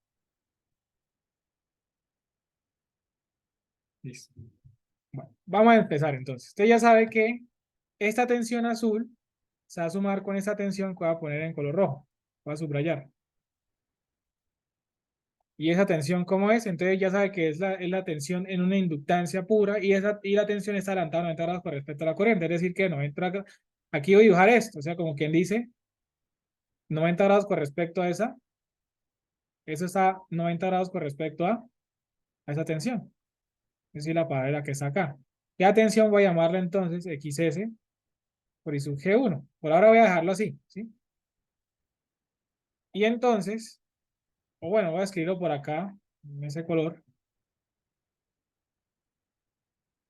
Listo. Bueno, vamos a empezar entonces. Usted ya sabe que esta tensión azul se va a sumar con esta tensión que voy a poner en color rojo. Voy a subrayar. ¿Y esa tensión cómo es? Entonces ya sabe que es la tensión en una inductancia pura y la tensión está adelantada 90 grados con respecto a la corriente. Es decir, que 90 grados, aquí voy a dibujar esto, o sea, como quien dice, 90 grados con respecto a esa, eso está 90 grados con respecto a esa tensión. Es decir, la paralela que está acá. ¿Qué tensión voy a llamarla entonces? XS por I sub G1. Por ahora voy a dejarlo así, ¿sí? Y entonces, o bueno, voy a escribirlo por acá, en ese color.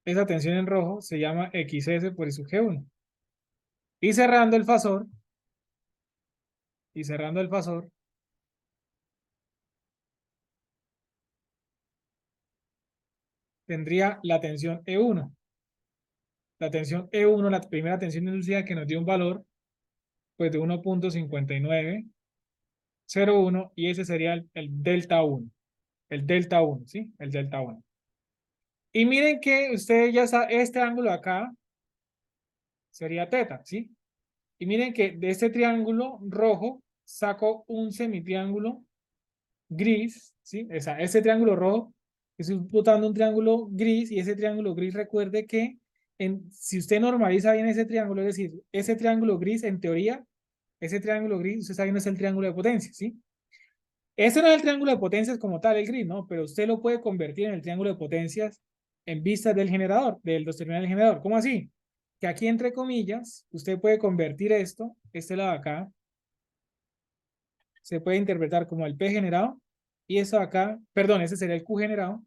Esa tensión en rojo se llama XS por I sub G1. Y cerrando el fasor, tendría la tensión E1. La tensión E1, la primera tensión inducida que nos dio un valor pues de 1.5901 y ese sería el delta 1. El delta 1, ¿sí? El delta 1. Y miren que ustedes ya saben, este ángulo acá sería teta, ¿sí? Y miren que de este triángulo rojo saco un semitriángulo gris, ¿sí? O sea, ese triángulo rojo, estoy botando un triángulo gris y ese triángulo gris recuerde que si usted normaliza bien ese triángulo, es decir, ese triángulo gris en teoría, ese triángulo gris, usted sabe no es el triángulo de potencia, ¿sí? Ese no es el triángulo de potencias como tal, el gris, ¿no? Pero usted lo puede convertir en el triángulo de potencias en vistas del generador, del dos terminales del generador. ¿Cómo así? Que aquí entre comillas, usted puede convertir esto, este lado de acá, se puede interpretar como el P generado, y eso de acá, perdón, ese sería el Q generado,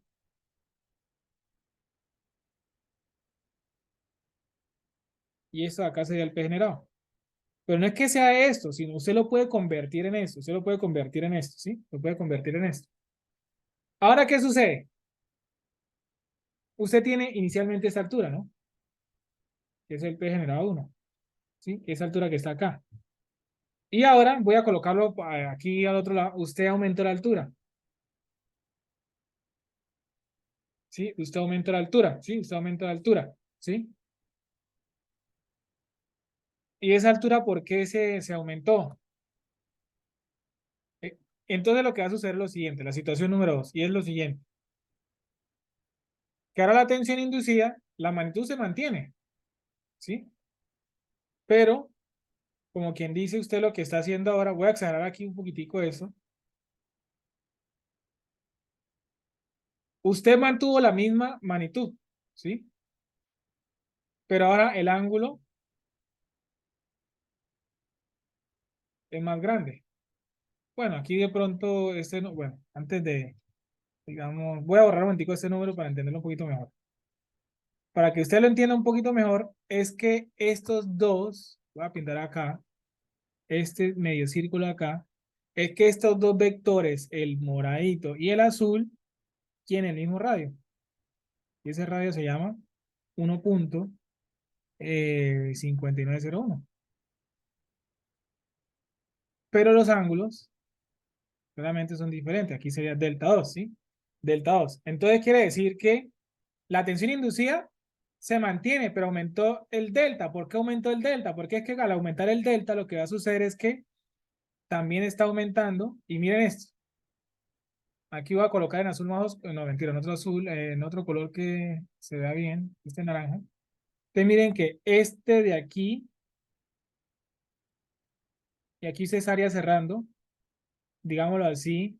y esto de acá sería el P generado. Pero no es que sea esto, sino usted lo puede convertir en esto, usted lo puede convertir en esto, ¿sí? Lo puede convertir en esto. Ahora, ¿qué sucede? Usted tiene inicialmente esta altura, ¿no? Que es el P generado 1, ¿sí? Esa altura que está acá. Y ahora voy a colocarlo aquí al otro lado. Usted aumenta la altura, ¿sí? Usted aumenta la altura, ¿sí? Usted aumenta la altura, ¿sí? ¿Y esa altura por qué se aumentó? Eh, Entonces lo que va a suceder es lo siguiente, la situación número 2, y es lo siguiente. Que ahora la tensión inducida, la magnitud se mantiene, ¿sí? Pero, como quien dice usted lo que está haciendo ahora, voy a exagerar aquí un poquitico eso. Usted mantuvo la misma magnitud, ¿sí? Pero ahora el ángulo es más grande. Bueno, aquí de pronto, bueno, antes de, digamos, voy a borrar un momentico este número para entenderlo un poquito mejor. Para que usted lo entienda un poquito mejor, es que estos dos, voy a pintar acá, este medio círculo acá, es que estos dos vectores, el moradito y el azul, tienen el mismo radio. Y ese radio se llama 1.5901. Pero los ángulos claramente son diferentes. Aquí sería delta 2, ¿sí? Delta 2. Entonces quiere decir que la tensión inducida se mantiene, pero aumentó el delta. ¿Por qué aumentó el delta? Porque es que al aumentar el delta lo que va a suceder es que también está aumentando. Y miren esto. Aquí voy a colocar en azul más oscuro. No, mentira, en otro azul, en otro color que se vea bien. Este naranja. Ustedes miren que este de aquí y aquí se estaría cerrando, digámoslo así.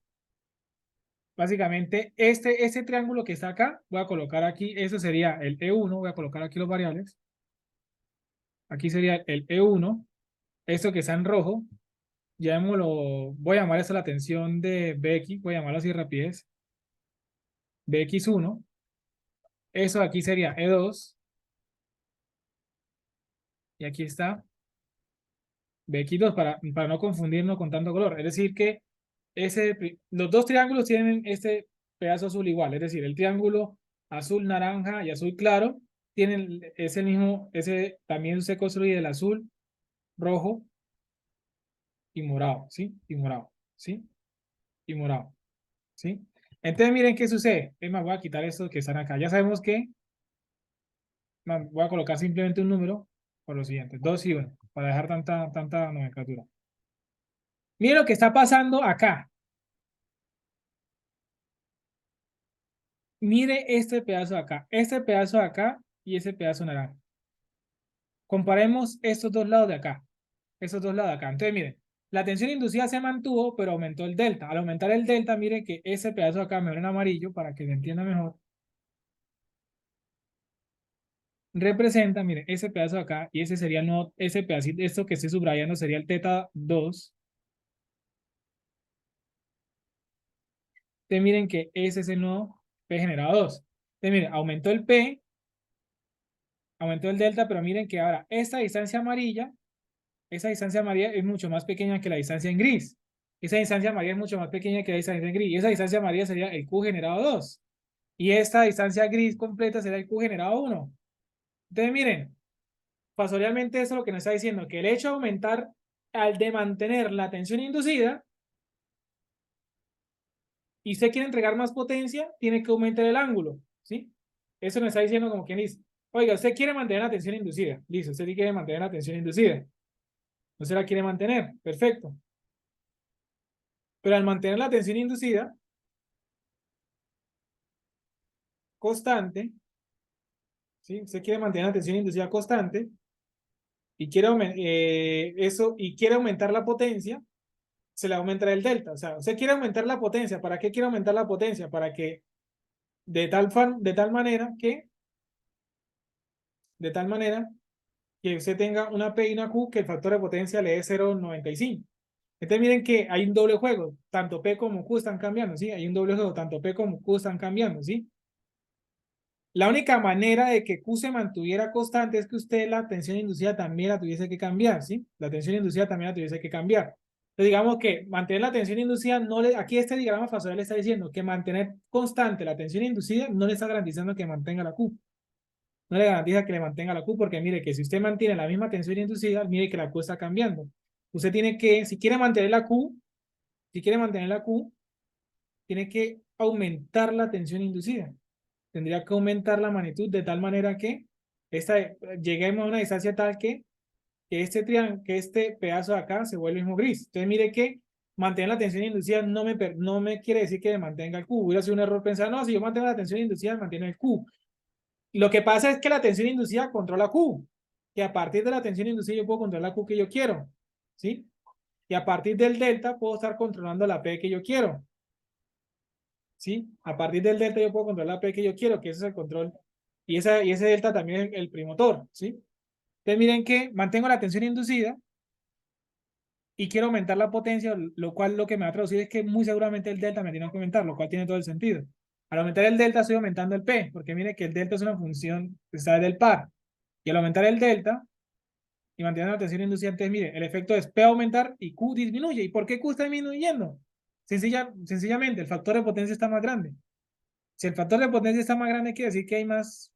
Básicamente, este triángulo que está acá, voy a colocar aquí, eso sería el E1, voy a colocar aquí los variables. Aquí sería el E1, esto que está en rojo, llamémoslo, voy a llamar eso la tensión de Bx, voy a llamarlo así rapidez, Bx1, eso aquí sería E2, y aquí está Bx2 para no confundirnos con tanto color. Es decir que los dos triángulos tienen este pedazo azul igual, es decir, el triángulo azul, naranja y azul claro tienen ese mismo, también se construye del azul, rojo y morado, ¿sí? Y morado, ¿sí? Y morado, ¿sí? Entonces miren qué sucede. Es más, voy a quitar estos que están acá. Ya sabemos que voy a colocar simplemente un número por lo siguiente, 2 y 1, para dejar tanta nomenclatura. Miren lo que está pasando acá. Mire este pedazo de acá y ese pedazo naranja. Comparemos estos dos lados de acá, estos dos lados de acá. Entonces, miren, la tensión inducida se mantuvo, pero aumentó el delta. Al aumentar el delta, miren que ese pedazo de acá, me en amarillo para que se entienda mejor, representa, miren, ese pedazo de acá y ese sería no, ese pedacito, esto que estoy subrayando sería el teta 2. Entonces, miren que ese es el nodo P generado 2. Entonces, miren, aumentó el P, aumentó el delta, pero miren que ahora esta distancia amarilla, esa distancia amarilla es mucho más pequeña que la distancia en gris. Esa distancia amarilla es mucho más pequeña que la distancia en gris. Y esa distancia amarilla sería el Q generado 2. Y esta distancia gris completa será el Q generado 1. Entonces, miren, factorialmente eso es lo que nos está diciendo, que el hecho de aumentar, al de mantener la tensión inducida, y usted quiere entregar más potencia, tiene que aumentar el ángulo, ¿sí? Eso nos está diciendo como quien dice, oiga, usted quiere mantener la tensión inducida, listo, usted quiere mantener la tensión inducida, no se la quiere mantener, perfecto. Pero al mantener la tensión inducida constante, ¿sí? Usted quiere mantener la tensión inducida constante y quiere, y quiere aumentar la potencia, se le aumenta el delta. O sea, usted quiere aumentar la potencia. ¿Para qué quiere aumentar la potencia? Para que de tal manera que usted tenga una P y una Q que el factor de potencia le dé 0,95. Entonces miren que hay un doble juego, tanto P como Q están cambiando, ¿sí? Hay un doble juego, tanto P como Q están cambiando, ¿sí? La única manera de que Q se mantuviera constante es que usted la tensión inducida también la tuviese que cambiar, ¿sí? La tensión inducida también la tuviese que cambiar. Entonces digamos que mantener la tensión inducida, aquí este diagrama fasorial le está diciendo que mantener constante la tensión inducida no le está garantizando que mantenga la Q. No le garantiza que le mantenga la Q porque mire que si usted mantiene la misma tensión inducida, mire que la Q está cambiando. Usted tiene que, si quiere mantener la Q, tiene que aumentar la tensión inducida. Tendría que aumentar la magnitud de tal manera que lleguemos a una distancia tal que este pedazo de acá se vuelve el mismo gris. Entonces mire que mantener la tensión inducida no me quiere decir que mantenga el Q. Hubiera sido un error pensar, no, si yo mantengo la tensión inducida, mantiene el Q. Lo que pasa es que la tensión inducida controla Q. Que a partir de la tensión inducida yo puedo controlar la Q que yo quiero. ¿Sí? Y a partir del delta puedo estar controlando la P que yo quiero. ¿Sí? A partir del delta yo puedo controlar la P que yo quiero, que ese es el control. Y ese delta también es el primotor. ¿Sí? Entonces miren que mantengo la tensión inducida y quiero aumentar la potencia, lo cual lo que me va a traducir es que muy seguramente el delta me tiene que aumentar, lo cual tiene todo el sentido. Al aumentar el delta estoy aumentando el P, porque mire que el delta es una función, está del par. Y al aumentar el delta y mantener la tensión inducida, entonces mire, el efecto es P aumentar y Q disminuye. ¿Y por qué Q está disminuyendo? Sencillamente, el factor de potencia está más grande. Si el factor de potencia está más grande, quiere decir que hay más,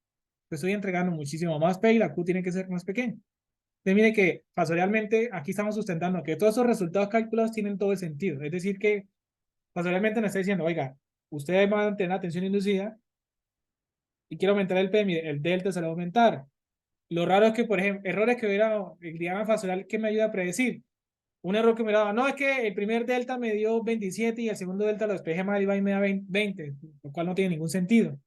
pues estoy entregando muchísimo más P y la Q tiene que ser más pequeña. Entonces mire que fasorialmente aquí estamos sustentando que todos esos resultados calculados tienen todo el sentido. Es decir que fasorialmente nos está diciendo, oiga, usted va a mantener la tensión inducida y quiere aumentar el P, mire, el delta se lo va a aumentar. Lo raro es que, por ejemplo, errores que hubiera, el diagrama fasorial que me ayuda a predecir. Un error que me daba, no, es que el primer delta me dio 27 y el segundo delta lo despejé mal y va y me da 20, lo cual no tiene ningún sentido.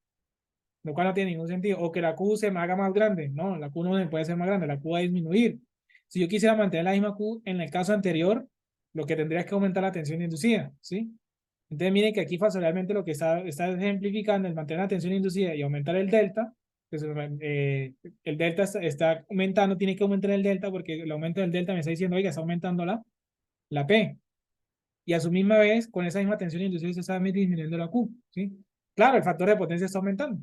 Lo cual no tiene ningún sentido. O que la Q se me haga más grande. No, la Q no se puede ser más grande, la Q va a disminuir. Si yo quisiera mantener la misma Q en el caso anterior, lo que tendría es que aumentar la tensión inducida, ¿sí? Entonces miren que aquí fasorialmente lo que está ejemplificando es mantener la tensión inducida y aumentar el delta. Pues, el delta está aumentando, tiene que aumentar el delta porque el aumento del delta me está diciendo, oiga, está aumentando la P. Y a su misma vez, con esa misma tensión inducida se está disminuyendo la Q, ¿sí? Claro, el factor de potencia está aumentando.